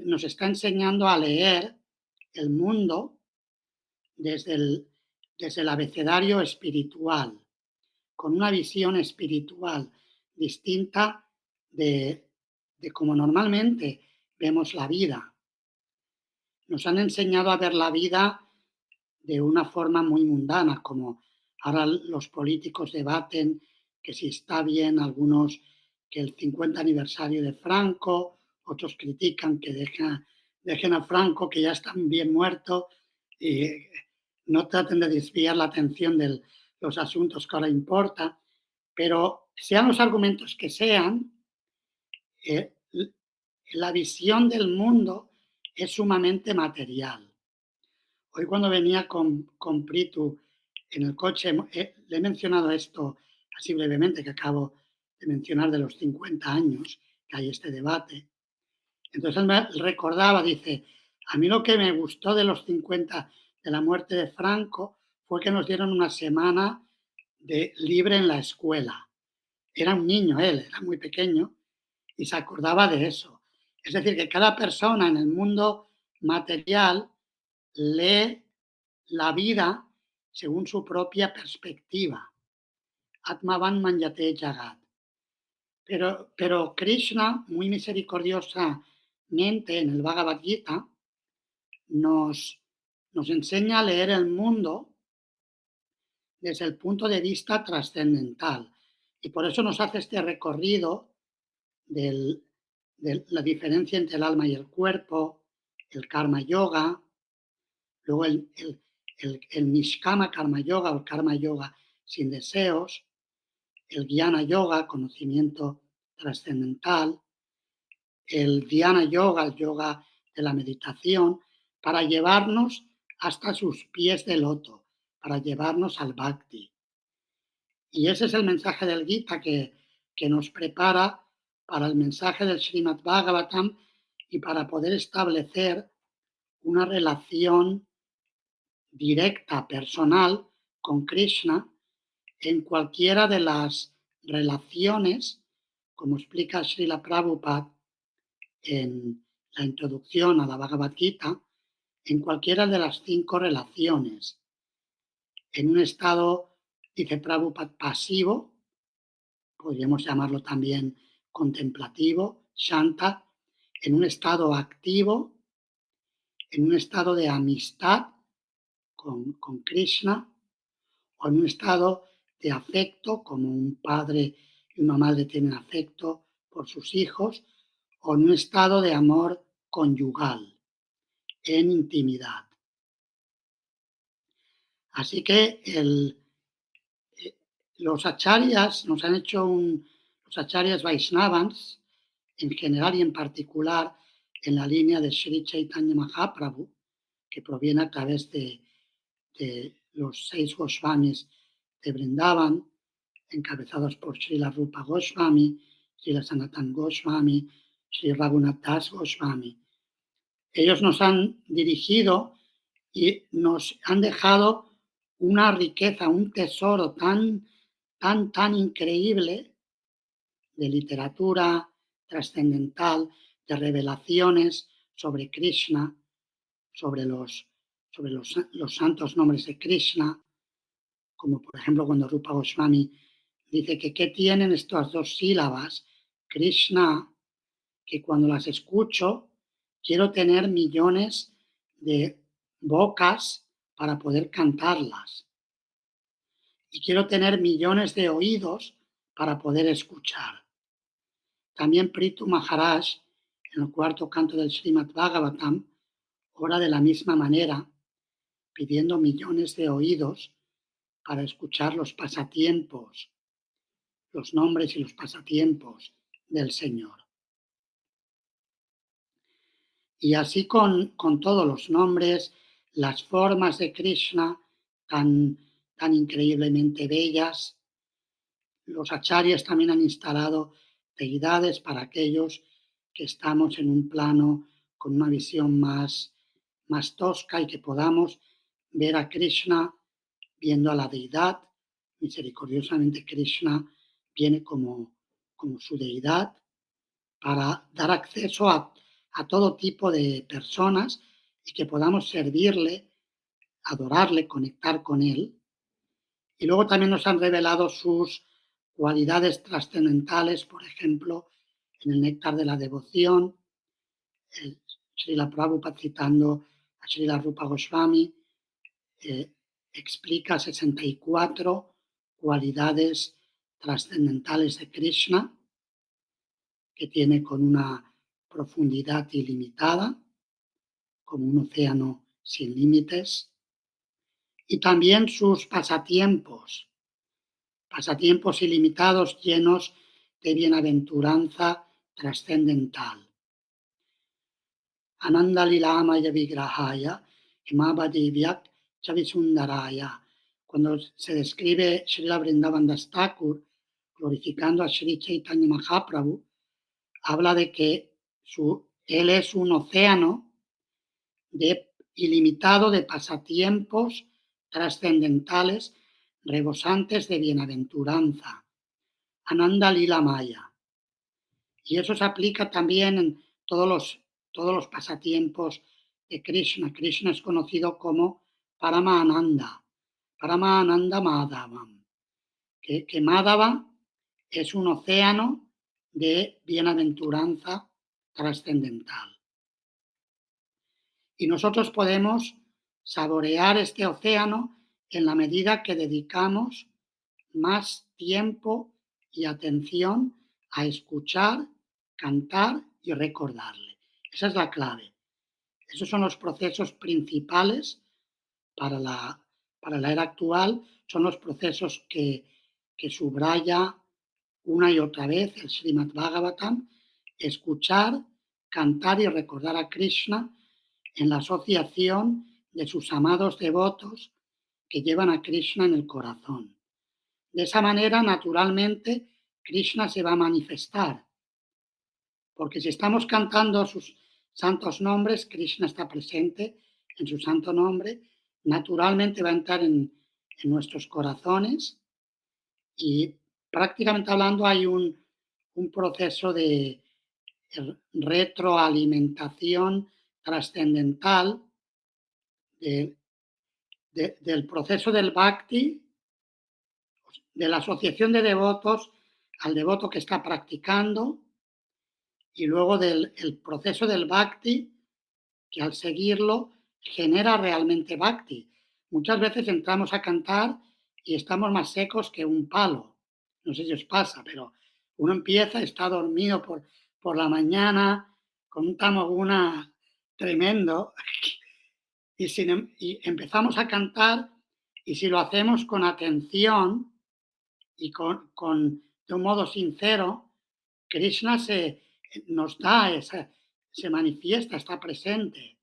nos está enseñando a leer el mundo desde el abecedario espiritual, con una visión espiritual distinta de cómo normalmente vemos la vida. Nos han enseñado a ver la vida de una forma muy mundana, como ahora los políticos debaten que si está bien algunos que el 50 aniversario de Franco otros critican que dejen a Franco, que ya está bien muerto, y no traten de desviar la atención de los asuntos que ahora importan, pero sean los argumentos que sean, la visión del mundo es sumamente material. Hoy cuando venía con Pritu en el coche, le he mencionado esto así brevemente, que acabo de mencionar de los 50 años, que hay este debate. Entonces él me recordaba, dice, a mí lo que me gustó de los 50 de la muerte de Franco fue que nos dieron una semana de libre en la escuela. Era un niño él, era muy pequeño, y se acordaba de eso. Es decir, que cada persona en el mundo material lee la vida según su propia perspectiva. Atmavan Manyate Jagat. Pero Krishna, muy misericordiosamente en el Bhagavad Gita, nos enseña a leer el mundo desde el punto de vista trascendental. Y por eso nos hace este recorrido de la diferencia entre el alma y el cuerpo, el karma yoga, luego el nishkama karma yoga o el karma yoga sin deseos, el jnana yoga, conocimiento trascendental, el dhyana yoga, el yoga de la meditación, para llevarnos hasta sus pies de loto, para llevarnos al bhakti. Y ese es el mensaje del Gita que nos prepara para el mensaje del Srimad Bhagavatam y para poder establecer una relación directa, personal, con Krishna en cualquiera de las relaciones, como explica Srila Prabhupada en la introducción a la Bhagavad Gita, en cualquiera de las 5 relaciones, en un estado, dice Prabhupada, pasivo, podríamos llamarlo también contemplativo, shanta, en un estado activo, en un estado de amistad con Krishna, o en un estado de afecto, como un padre y una madre tienen afecto por sus hijos, o en un estado de amor conyugal, en intimidad. Así que los acharyas nos han hecho los acharyas Vaishnavas, en general y en particular en la línea de Sri Chaitanya Mahaprabhu, que proviene a través de los 6 Goswamis de Vrindavan, encabezados por Srila Rupa Goswami, Srila Sanatan Goswami, Sri Raghunath Das Goswami. Ellos nos han dirigido y nos han dejado una riqueza, un tesoro tan increíble de literatura trascendental, de revelaciones sobre Krishna, sobre los santos nombres de Krishna, como por ejemplo cuando Rupa Goswami dice que ¿qué tienen estas 2 sílabas? Krishna, que cuando las escucho quiero tener millones de bocas para poder cantarlas. Y quiero tener millones de oídos para poder escuchar. También Prithu Maharaj, en el 4º canto del Srimad Bhagavatam, ora de la misma manera, pidiendo millones de oídos para escuchar los pasatiempos, los nombres y los pasatiempos del Señor. Y así con todos los nombres, las formas de Krishna tan increíblemente bellas. Los acharyas también han instalado deidades para aquellos que estamos en un plano con una visión más tosca y que podamos ver a Krishna viendo a la deidad. Misericordiosamente Krishna viene como su deidad para dar acceso a todo tipo de personas y que podamos servirle, adorarle, conectar con él. Y luego también nos han revelado sus cualidades trascendentales, por ejemplo, en el Néctar de la Devoción, Srila Prabhupada citando a Srila Rupa Goswami, explica 64 cualidades trascendentales de Krishna, que tiene con una profundidad ilimitada, como un océano sin límites, y también sus pasatiempos ilimitados llenos de bienaventuranza trascendental. Ananda Lilamaya Vigrahaya, Himabadivyak Chavisundaraya. Cuando se describe Srila Vrindavan Das Thakur glorificando a Sri Chaitanya Mahaprabhu, habla de que él es un océano ilimitado de pasatiempos trascendentales rebosantes de bienaventuranza. Ananda Lila Maya. Y eso se aplica también en todos los pasatiempos de Krishna. Krishna es conocido como Paramahananda Madhavam. Que Madhava es un océano de bienaventuranza trascendental. Y nosotros podemos saborear este océano en la medida que dedicamos más tiempo y atención a escuchar, cantar y recordarle. Esa es la clave. Esos son los procesos principales para la era actual, son los procesos que subraya una y otra vez el Srimad Bhagavatam: escuchar, cantar y recordar a Krishna en la asociación de sus amados devotos que llevan a Krishna en el corazón. De esa manera, naturalmente, Krishna se va a manifestar, porque si estamos cantando sus santos nombres, Krishna está presente en su santo nombre, naturalmente va a entrar en nuestros corazones, y prácticamente hablando hay un proceso de retroalimentación trascendental del proceso del bhakti, de la asociación de devotos al devoto que está practicando, y luego del proceso del bhakti, que al seguirlo genera realmente bhakti. Muchas veces entramos a cantar y estamos más secos que un palo. No sé si os pasa, pero uno empieza, está dormido por la mañana, con un tamoguna tremendo, y empezamos a cantar, y si lo hacemos con atención y de un modo sincero, Krishna nos da se manifiesta, está presente.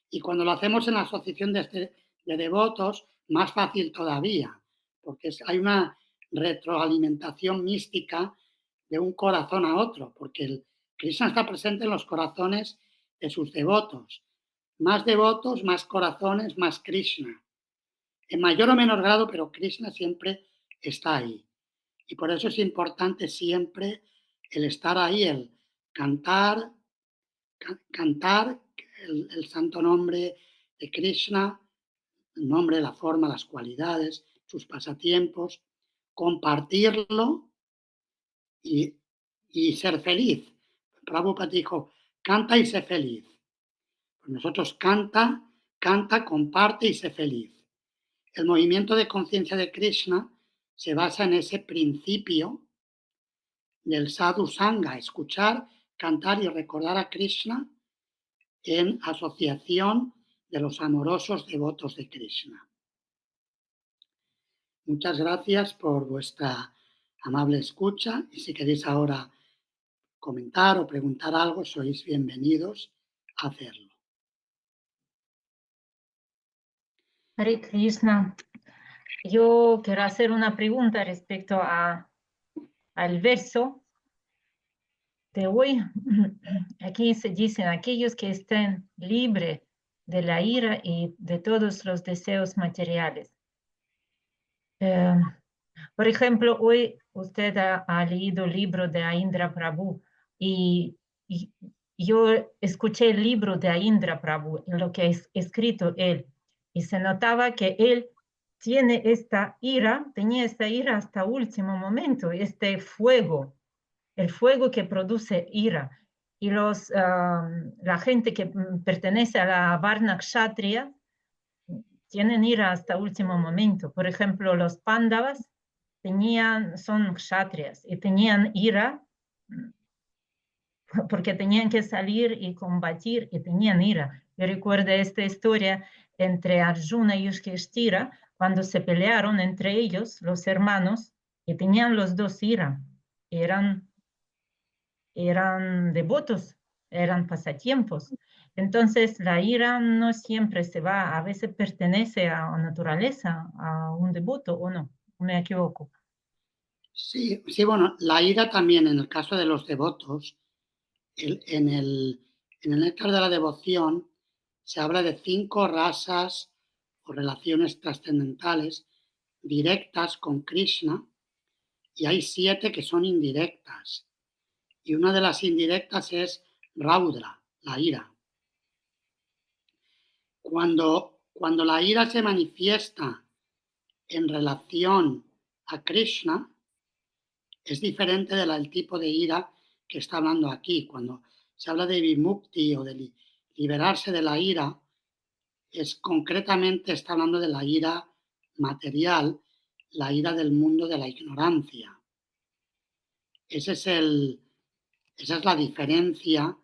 Y cuando lo hacemos en la asociación de devotos, más fácil todavía, porque hay una retroalimentación mística de un corazón a otro, porque el Krishna está presente en los corazones de sus devotos. Más devotos, más corazones, más Krishna. En mayor o menor grado, pero Krishna siempre está ahí. Y por eso es importante siempre el estar ahí, el cantar el santo nombre de Krishna, el nombre, la forma, las cualidades, sus pasatiempos, compartirlo y ser feliz. Prabhupada dijo: canta y sé feliz. Pues nosotros canta, comparte y sé feliz. El movimiento de conciencia de Krishna se basa en ese principio del sadhu sangha, escuchar, cantar y recordar a Krishna en asociación de los amorosos devotos de Krishna. Muchas gracias por vuestra amable escucha, y si queréis ahora comentar o preguntar algo, sois bienvenidos a hacerlo. Hare Krishna. Yo quiero hacer una pregunta respecto al verso de hoy. Aquí se dicen: aquellos que estén libres de la ira y de todos los deseos materiales. Por ejemplo, hoy usted ha leído el libro de Aindra Prabhu, y yo escuché el libro de Aindra Prabhu, lo que ha escrito él, y se notaba que él tenía esta ira hasta último momento, este fuego, el fuego que produce ira. Y la gente que pertenece a la Varna Kshatriya tienen ira hasta último momento. Por ejemplo, los Pándavas son kshatriyas y tenían ira porque tenían que salir y combatir y tenían ira. Yo recuerdo esta historia entre Arjuna y Yudhishthira, cuando se pelearon entre ellos, los hermanos, y tenían los dos ira. Eran devotos, eran pasatiempos. Entonces, la ira no siempre se va, a veces pertenece a la naturaleza, a un devoto, ¿o no? ¿Me equivoco? Sí, sí, bueno, la ira también, en el caso de los devotos, en el néctar de la devoción se habla de 5 rasas o relaciones trascendentales directas con Krishna y hay 7 que son indirectas. Y una de las indirectas es Raudra, la ira. Cuando la ira se manifiesta en relación a Krishna, es diferente del tipo de ira que está hablando aquí. Cuando se habla de vimukti o de liberarse de la ira, concretamente está hablando de la ira material, la ira del mundo de la ignorancia. Esa es la diferencia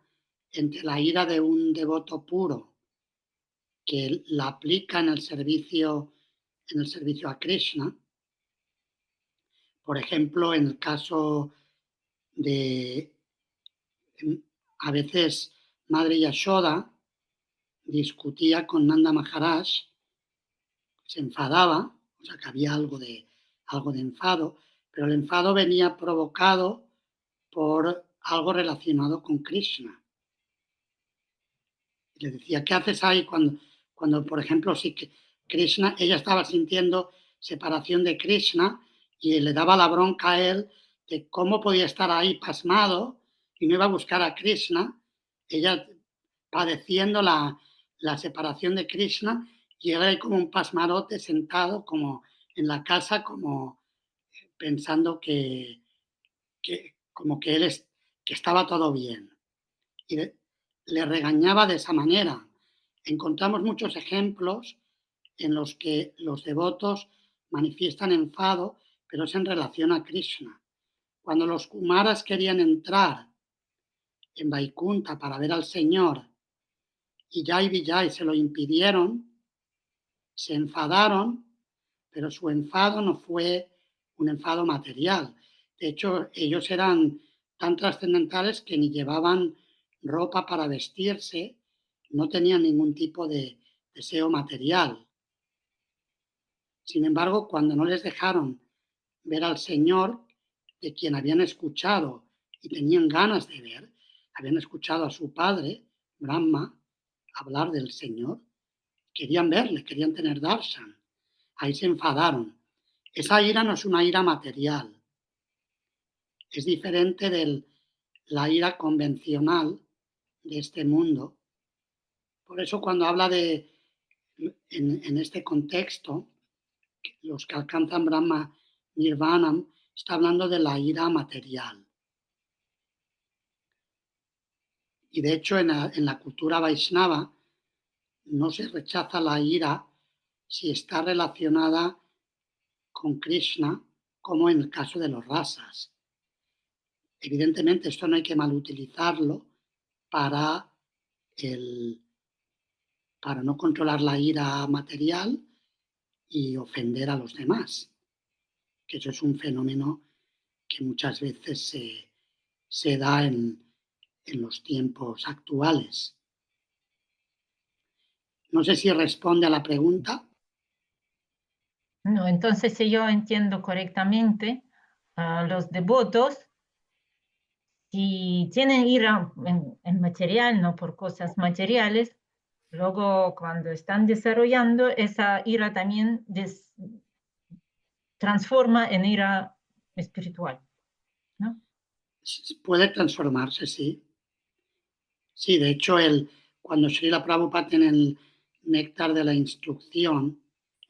entre la ira de un devoto puro que la aplica en el servicio a Krishna. Por ejemplo, en el caso de a veces Madre Yashoda discutía con Nanda Maharaj, se enfadaba, o sea que había algo de enfado, pero el enfado venía provocado por algo relacionado con Krishna. Y le decía, ¿qué haces ahí cuando por ejemplo, si Krishna, ella estaba sintiendo separación de Krishna y le daba la bronca a él de cómo podía estar ahí pasmado y no iba a buscar a Krishna, ella padeciendo la separación de Krishna y él ahí como un pasmarote sentado como en la casa como pensando como que que estaba todo bien. Y le regañaba de esa manera. Encontramos muchos ejemplos en los que los devotos manifiestan enfado, pero es en relación a Krishna. Cuando los Kumaras querían entrar en Vaikunta para ver al Señor y Jai Vijay se lo impidieron, se enfadaron, pero su enfado no fue un enfado material. De hecho, ellos eran tan trascendentales que ni llevaban ropa para vestirse, no tenían ningún tipo de deseo material. Sin embargo, cuando no les dejaron ver al Señor, de quien habían escuchado y tenían ganas de ver, habían escuchado a su padre, Brahma, hablar del Señor, querían verle, querían tener darshan. Ahí se enfadaron. Esa ira no es una ira material, es diferente de la ira convencional de este mundo. Por eso cuando habla en este contexto, los que alcanzan Brahma Nirvana, está hablando de la ira material. Y de hecho en la cultura Vaishnava no se rechaza la ira si está relacionada con Krishna, como en el caso de los rasas. Evidentemente esto no hay que malutilizarlo para, para no controlar la ira material y ofender a los demás, que eso es un fenómeno que muchas veces se da en los tiempos actuales. No sé si responde a la pregunta. No, entonces si yo entiendo correctamente, los devotos, si tienen ira en material, no por cosas materiales, luego cuando están desarrollando, esa ira también transforma en ira espiritual, ¿no? Puede transformarse, sí. Sí, de hecho, cuando Srila Prabhupada en el Néctar de la Instrucción,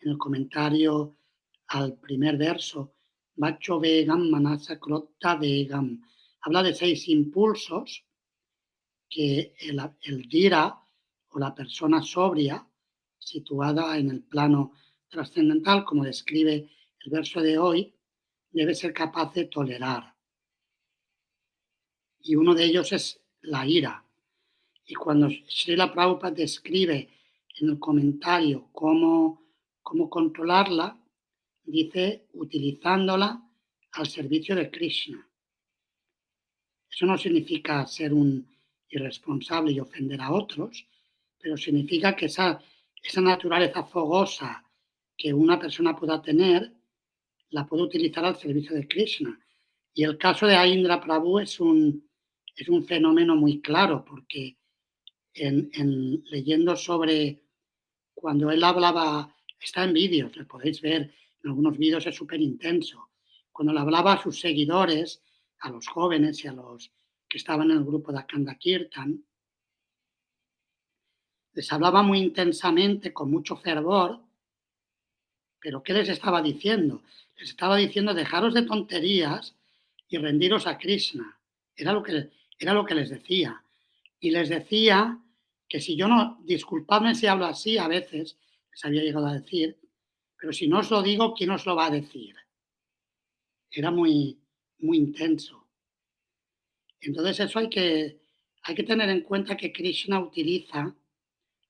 en el comentario al primer verso, Vacho Vegam Manasa Krotta Vegam, habla de 6 impulsos que el Dhira o la persona sobria, situada en el plano trascendental, como describe el verso de hoy, debe ser capaz de tolerar. Y uno de ellos es la ira. Y cuando Srila Prabhupada describe en el comentario cómo controlarla, dice utilizándola al servicio de Krishna. Eso no significa ser un irresponsable y ofender a otros, pero significa que esa naturaleza fogosa que una persona pueda tener, la puede utilizar al servicio de Krishna. Y el caso de Aindra Prabhu es un fenómeno muy claro, porque leyendo sobre cuando él hablaba, está en vídeos, lo podéis ver, en algunos vídeos es súper intenso, cuando le hablaba a sus seguidores, a los jóvenes y a los que estaban en el grupo de Akanda Kirtan, les hablaba muy intensamente, con mucho fervor, pero ¿qué les estaba diciendo? Les estaba diciendo, dejaros de tonterías y rendiros a Krishna. Era lo que les decía. Y les decía que si yo no, disculpadme si hablo así a veces, les había llegado a decir, pero si no os lo digo, ¿quién os lo va a decir? Era muy, muy intenso. Entonces eso hay que tener en cuenta que Krishna utiliza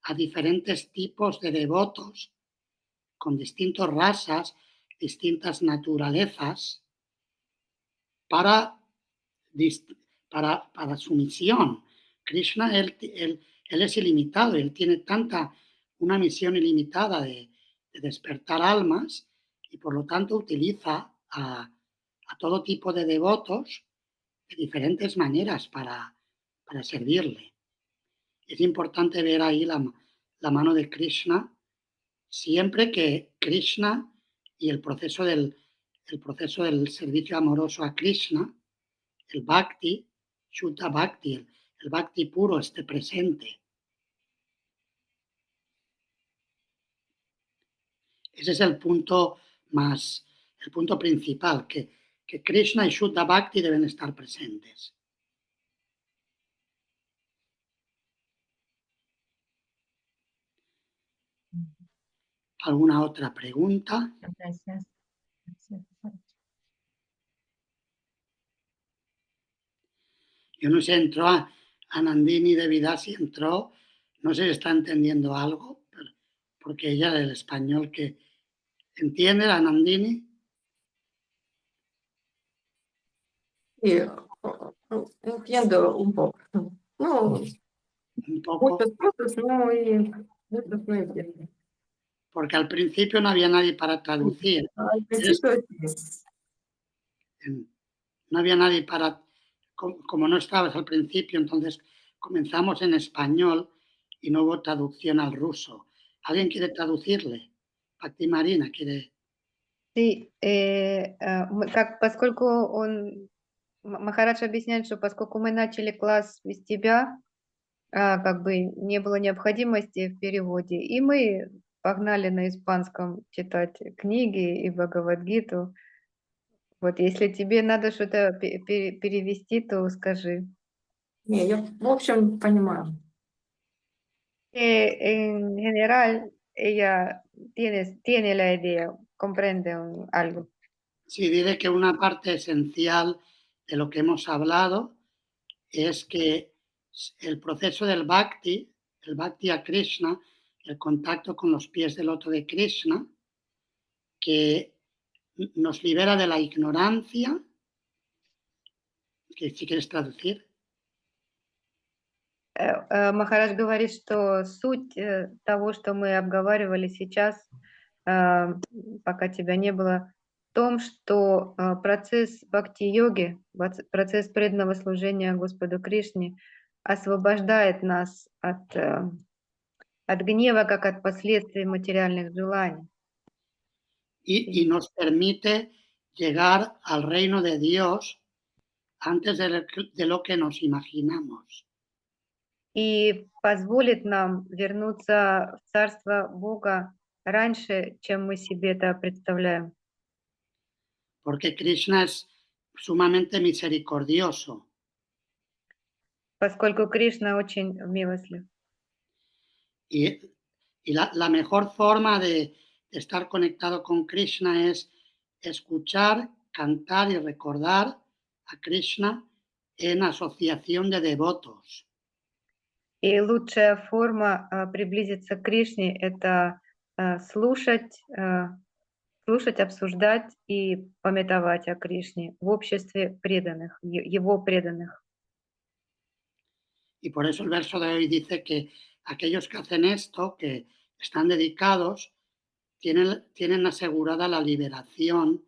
a diferentes tipos de devotos con distintas razas, distintas naturalezas para su misión. Krishna, él es ilimitado, él tiene una misión ilimitada de despertar almas y por lo tanto utiliza a todo tipo de devotos de diferentes maneras para servirle. Es importante ver ahí la mano de Krishna, siempre que Krishna y el proceso del servicio amoroso a Krishna, el Bhakti, Shuddha Bhakti, el Bhakti puro esté presente. Ese es el punto principal, que Krishna y Shuddha Bhakti deben estar presentes. ¿Alguna otra pregunta? Gracias. Yo no sé, entró a Nandini Devidasi, entró, no sé si está entendiendo algo, porque ella el español que entiende, la Nandini. Sí, entiendo un poco. No, Un poco, muchas cosas no, y muchas no entiendo. porque al principio no había nadie para traducir. Al principio sí. No había nadie como no estabas al principio, entonces comenzamos en español y no hubo traducción al ruso. ¿Alguien quiere traducirle? Bhakti Marina quiere. Sí, поскольку Махарадж объясняет, что поскольку мы начали класс без тебя, как бы не было необходимости в переводе, и мы погнали на испанском читать книги и Бхагавад-гиту. Вот, если тебе надо что-то перевести, то скажи. Не, я, в общем, понимаю. En general, ella tiene la idea, comprende algo. Sí, diré que una parte esencial de lo que hemos hablado es que el proceso del Bhakti, el Bhakti a Krishna, el contacto con los pies del loto de Krishna, que nos libera de la ignorancia, que si quieres traducir. Махарадж говорит, что суть того, что мы обговаривали сейчас, пока тебя не было, в том, что процесс бхакти-йоги, процесс преданного служения Господу Кришне освобождает нас от гнева, как от последствий материальных желаний. Y nos permite llegar al reino de Dios antes de lo que nos imaginamos. И позволит нам вернуться в Царство Бога раньше, чем мы себе это представляем. Porque Krishna es sumamente misericordioso. Поскольку Кришна очень милостлив. Y la mejor forma de estar conectado con Krishna es escuchar, cantar y recordar a Krishna en asociación de devotos. И лучшая форма приблизиться к Кришне — это слушать, обсуждать и памятовать о Кришне в обществе преданных, его преданных. Y por eso el verso de hoy dice que aquellos que hacen esto, que están dedicados, tienen asegurada la liberación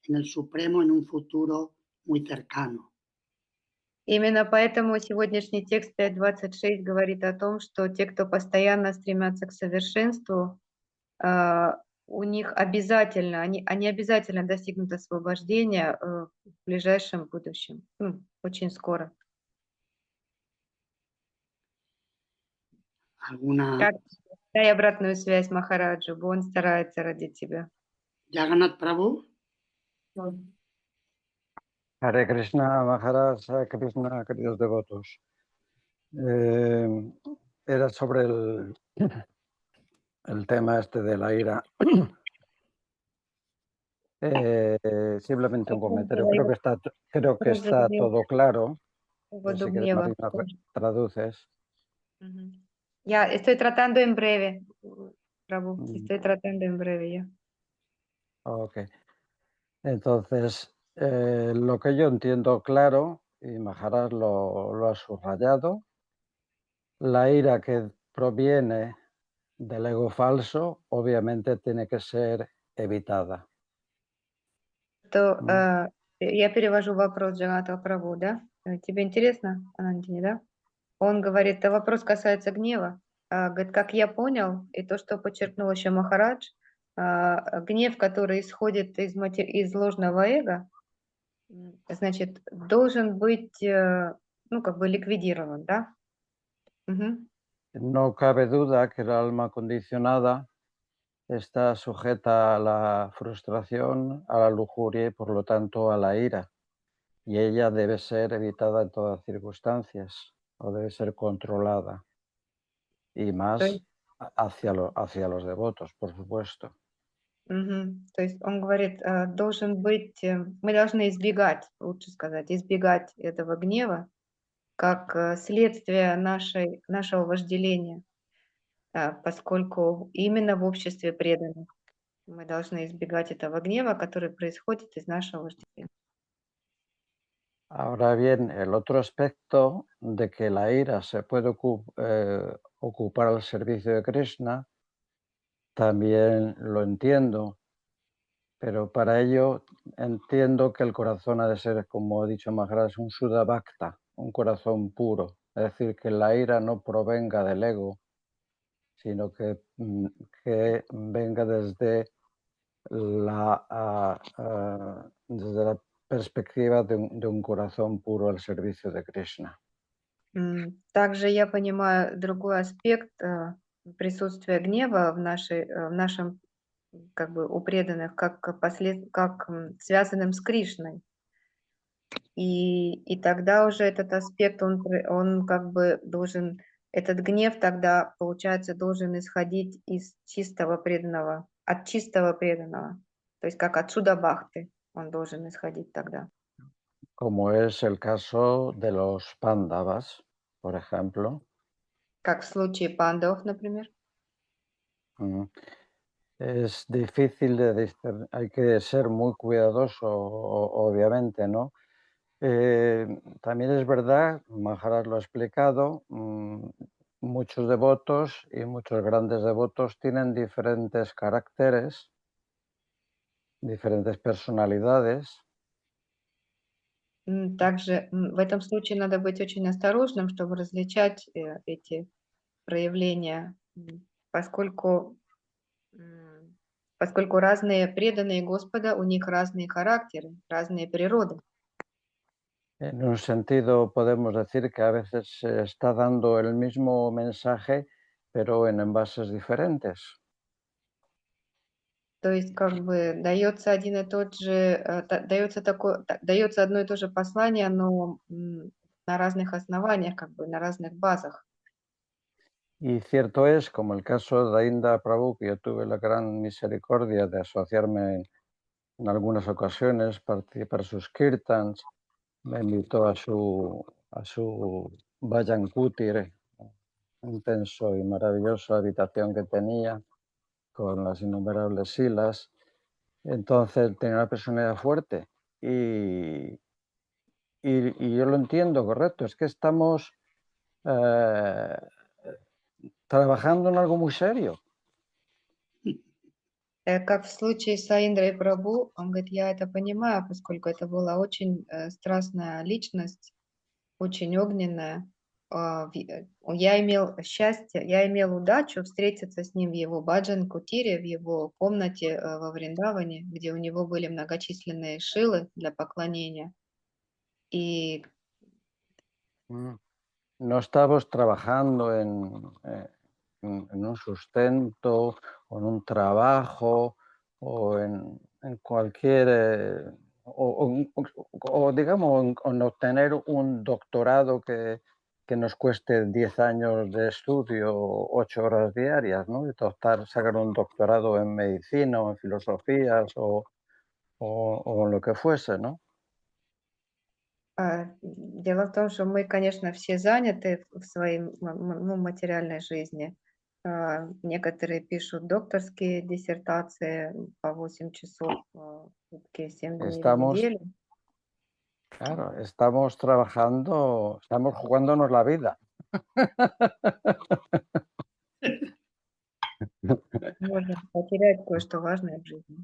en el Supremo en un futuro muy cercano. Именно поэтому сегодняшний текст 5.26 говорит о том, что те, кто постоянно стремятся к совершенству, у них обязательно, они обязательно достигнут освобождения в ближайшем будущем, очень скоро. ¿Alguna? Дай обратную связь Махараджу, бо он старается ради тебя. Jagannath Prabhu. Hare Krishna, Maharaj, Hare Krishna, queridos devotos. Era sobre el tema este de la ira. Simplemente un comentario. Creo que está todo claro. Si quieres, Marina, traduces. Ya estoy tratando en breve, Prabhu. Estoy tratando en breve ya. Ok. Entonces, lo que yo entiendo claro, y Maharaj lo ha subrayado, la ira que proviene del ego falso, obviamente tiene que ser evitada. Я перевожу вопрос Джагата Прабhu, да? Тебе интересно, Анандини, да? Он говорит, вопрос касается гнева. Говорит, как я понял, и то, что подчеркнул еще Махарадж, гнев, который исходит из ложного эго, значит, должен быть, ликвидирован, да? No cabe duda que el alma condicionada está sujeta a la frustración, a la lujuria y por lo tanto a la ira. Y ella debe ser evitada en todas circunstancias o debe ser controlada. Y más hacia los devotos, por supuesto. То есть он говорит, должен быть, мы должны избегать, лучше сказать, избегать этого гнева как следствие нашего вожделения, поскольку именно в обществе преданных мы должны избегать этого гнева, который происходит из нашего вожделения. Ahora bien, el otro aspecto de que la ira se puede ocupar al servicio de Krishna, también lo entiendo, pero para ello entiendo que el corazón ha de ser, como ha dicho Maharaj, un Shuddha Bhakta, un corazón puro. Es decir, que la ira no provenga del ego, sino que venga desde la perspectiva de un corazón puro al servicio de Krishna. Также я понимаю другой аспект присутствия гнева в нашем, как бы, у преданных, как связанным с Кришной. И тогда уже этот аспект, он как бы должен, этот гнев тогда, получается, должен исходить из чистого преданного, от чистого преданного, то есть как от Шуда Бхакти он должен исходить тогда. Como es el caso de los Pandavas, por ejemplo. Как в случае пандавов, например. Es difícil de discernir, hay que ser muy cuidadoso, obviamente, ¿no? También es verdad, Maharaj lo ha explicado, muchos devotos y muchos grandes devotos tienen diferentes caracteres, diferentes personalidades. Также в этом случае надо быть очень осторожным, чтобы различать эти проявления, поскольку разные преданные Господа, у них разные характеры, разные природы. En un sentido podemos decir que a veces se está dando el mismo mensaje, pero en envases diferentes. То есть как бы дается одно и то же послание, но на разных основаниях, как бы на разных базах. Y cierto es, como el caso de Indra Prabhu, que yo tuve la gran misericordia de asociarme en algunas ocasiones, participar sus kirtans, me invitó a su Vayan Kutir, intenso y maravilloso habitación que tenía, con las innumerables silas. Entonces tenía una personalidad fuerte y yo lo entiendo, correcto, es que estamos trabajando en algo muy serio. Как в случае с Аиндрой Прабу, он говорит, я это понимаю, поскольку это была очень страстная личность, очень огненная. Я имел счастье, я имел удачу встретиться с ним в его баджан-кутире, в его комнате во Вриндаване, где у него были многочисленные шилы для поклонения. И No estamos trabajando en un sustento o en un trabajo o en cualquier, o digamos, en obtener un doctorado que nos cueste 10 años de estudio, 8 horas diarias, ¿no? Y sacar un doctorado en medicina o en filosofías o en lo que fuese, ¿no? Дело в том, что мы, конечно, все заняты в своей материальной жизни. Некоторые пишут докторские диссертации по 8 часов в сутки, 7 дней в Estamos, неделю. claro, estamos trabajando, estamos jugándonos la vida. Можно потерять кое-что важное в жизни.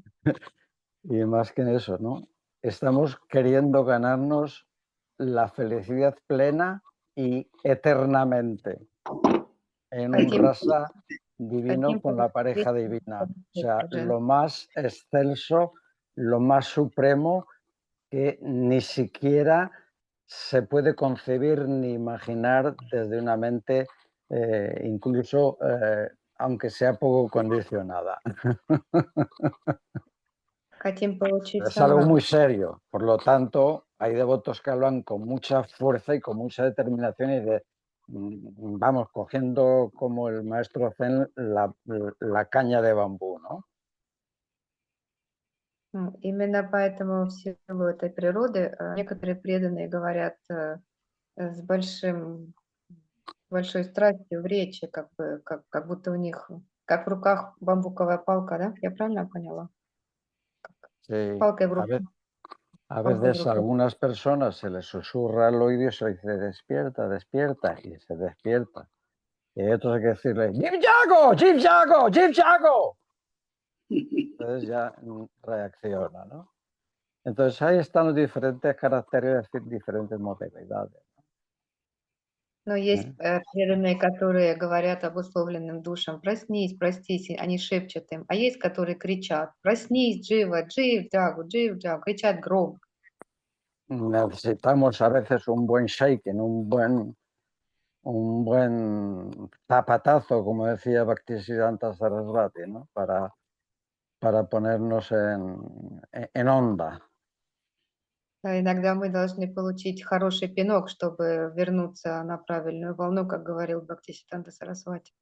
Y más que eso, ¿no? Estamos queriendo ganarnos la felicidad plena y eternamente en un Хотим, rasa divino хотим con la получить pareja divina. O sea, блаженство. lo más excelso, lo más supremo que ni siquiera se puede concebir ni imaginar desde una mente incluso aunque sea poco condicionada. Хотим получить Es algo самое muy serio, por lo tanto, hay devotos que hablan con mucha fuerza y con mucha determinación y vamos, cogiendo como el maestro Zen la caña de bambú, ¿no? Именно поэтому в силу этой природы некоторые преданные говорят с большой страстью в речи, как будто у них, как в руках бамбуковая палка, да? Я правильно поняла? Sí, Палкой в руке. a Палкой в veces a руке. algunas personas se les susurra al oído y se les dice despierta, despierta, y se despierta. Y hay otros hay que decirle ¡Jim Jago! ¡Jim Jago! ¡Jim Jago! Entonces ya reacciona, ¿no? Entonces ahí están los diferentes caracteres, diferentes modalidades. Но есть преданные, которые говорят обусловленным душам: проснись, простись, они шепчут им. А есть, которые кричат: проснись, Джива, Джив, Джагу, кричат громко. Necesitamos a veces un buen shaking, un buen zapatazo, como decía Bhaktisiddhanta Sarasvati, ¿no? Para ponernos en onda. Иногда мы должны получить хороший пинок, чтобы вернуться на правильную волну, как говорил Бхактисиддханта Сарасвати.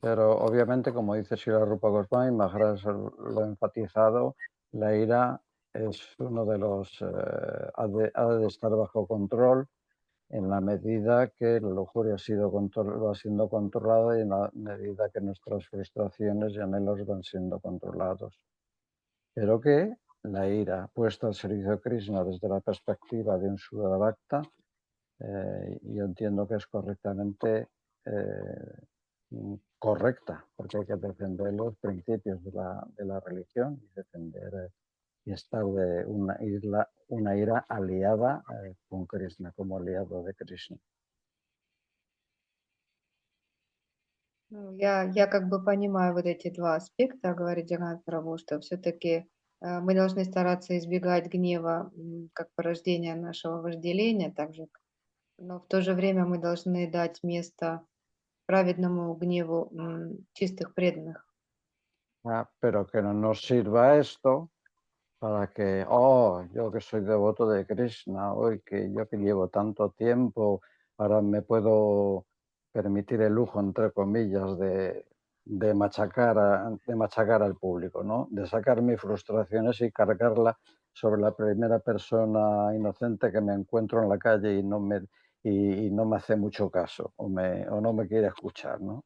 Pero obviamente, como dice Srila Rupa Goswami, Maharaj lo ha enfatizado, la ira es uno de los, ha de estar bajo control en la medida que la lujuria va siendo controlada y en la medida que nuestras frustraciones y anhelos van siendo controlados. Pero que la ira puesta al servicio de Krishna desde la perspectiva de un Sudadabhakta, yo entiendo que es correctamente correcta, porque hay que defender los principios de la religión y defender y estar de una ira aliada con Krishna, como aliado de Krishna. Я как бы понимаю вот эти два аспекта, говорит Джаганнат Прабху, что все-таки мы должны стараться избегать гнева как порождения нашего вожделения, но в то же время мы должны дать место праведному гневу чистых преданных. Pero que no nos sirva esto para que, yo que soy devoto de Krishna, hoy que yo que llevo tanto tiempo, ahora me puedo permitir el lujo, entre comillas, de machacar al público, ¿no? De sacar mis frustraciones y cargarla sobre la primera persona inocente que me encuentro en la calle y no me hace mucho caso o no me quiere escuchar, ¿no?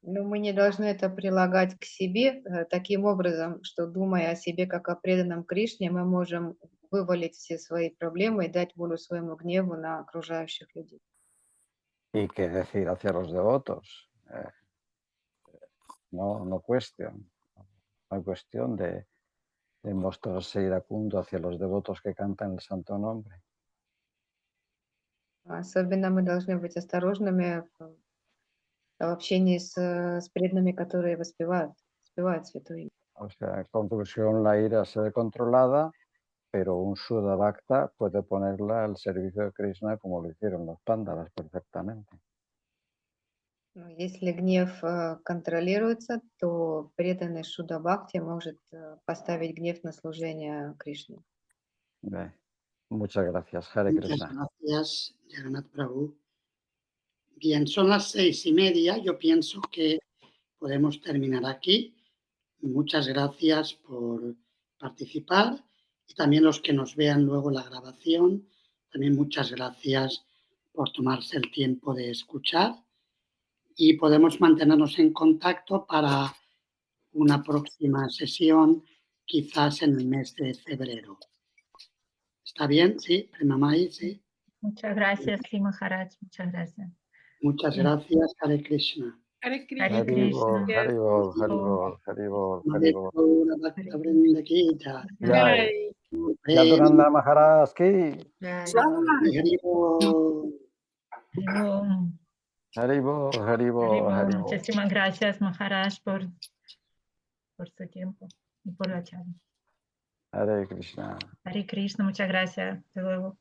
Но мы не должны это прилагать к себе таким образом, что, думая о себе как о преданном Кришне, мы можем вывалить все свои проблемы и дать волю своему гневу на окружающих людей. Y qué decir hacia los devotos. No cuestión. No hay cuestión de mostrarse iracundo hacia los devotos que cantan el santo nombre. Особенно мы должны быть осторожными в общении с преданными, которые воспевают святое имя. O sea, en conclusión, la ira se ve controlada, pero un Shuddha Bhakta puede ponerla al servicio de Krishna como lo hicieron los pándalas perfectamente. Если гнев контролируется, то преданный Шудда Бхакти может поставить гнев на служение Кришне. Muchas gracias, Hare Muchas Krishna. gracias, Jagannath Prabhu. Bien, son las 6:30. Yo pienso que podemos terminar aquí. Muchas gracias por participar y también los que nos vean luego la grabación. También muchas gracias por tomarse el tiempo de escuchar y podemos mantenernos en contacto para una próxima sesión, quizás en el mes de febrero. ¿Está bien? ¿Sí? Premamai, ¿sí? Muchas gracias, sí, Maharaj. Muchas gracias. Muchas gracias, Hare Krishna. Hare Hare Krishna. Krishna. Haribol, Haribol, Haribol, Haribol. Madhura Bhakta Vrinda Ki Jai. Jai. Prem Yadunanda Maharaj ki. Haribol. Haribol. Haribol, Haribol, Haribol. Haribol. Muchísimas gracias, Maharaj, por su tiempo y por la charla. Hare Krishna. Hare Krishna, muchas gracias. Hasta luego.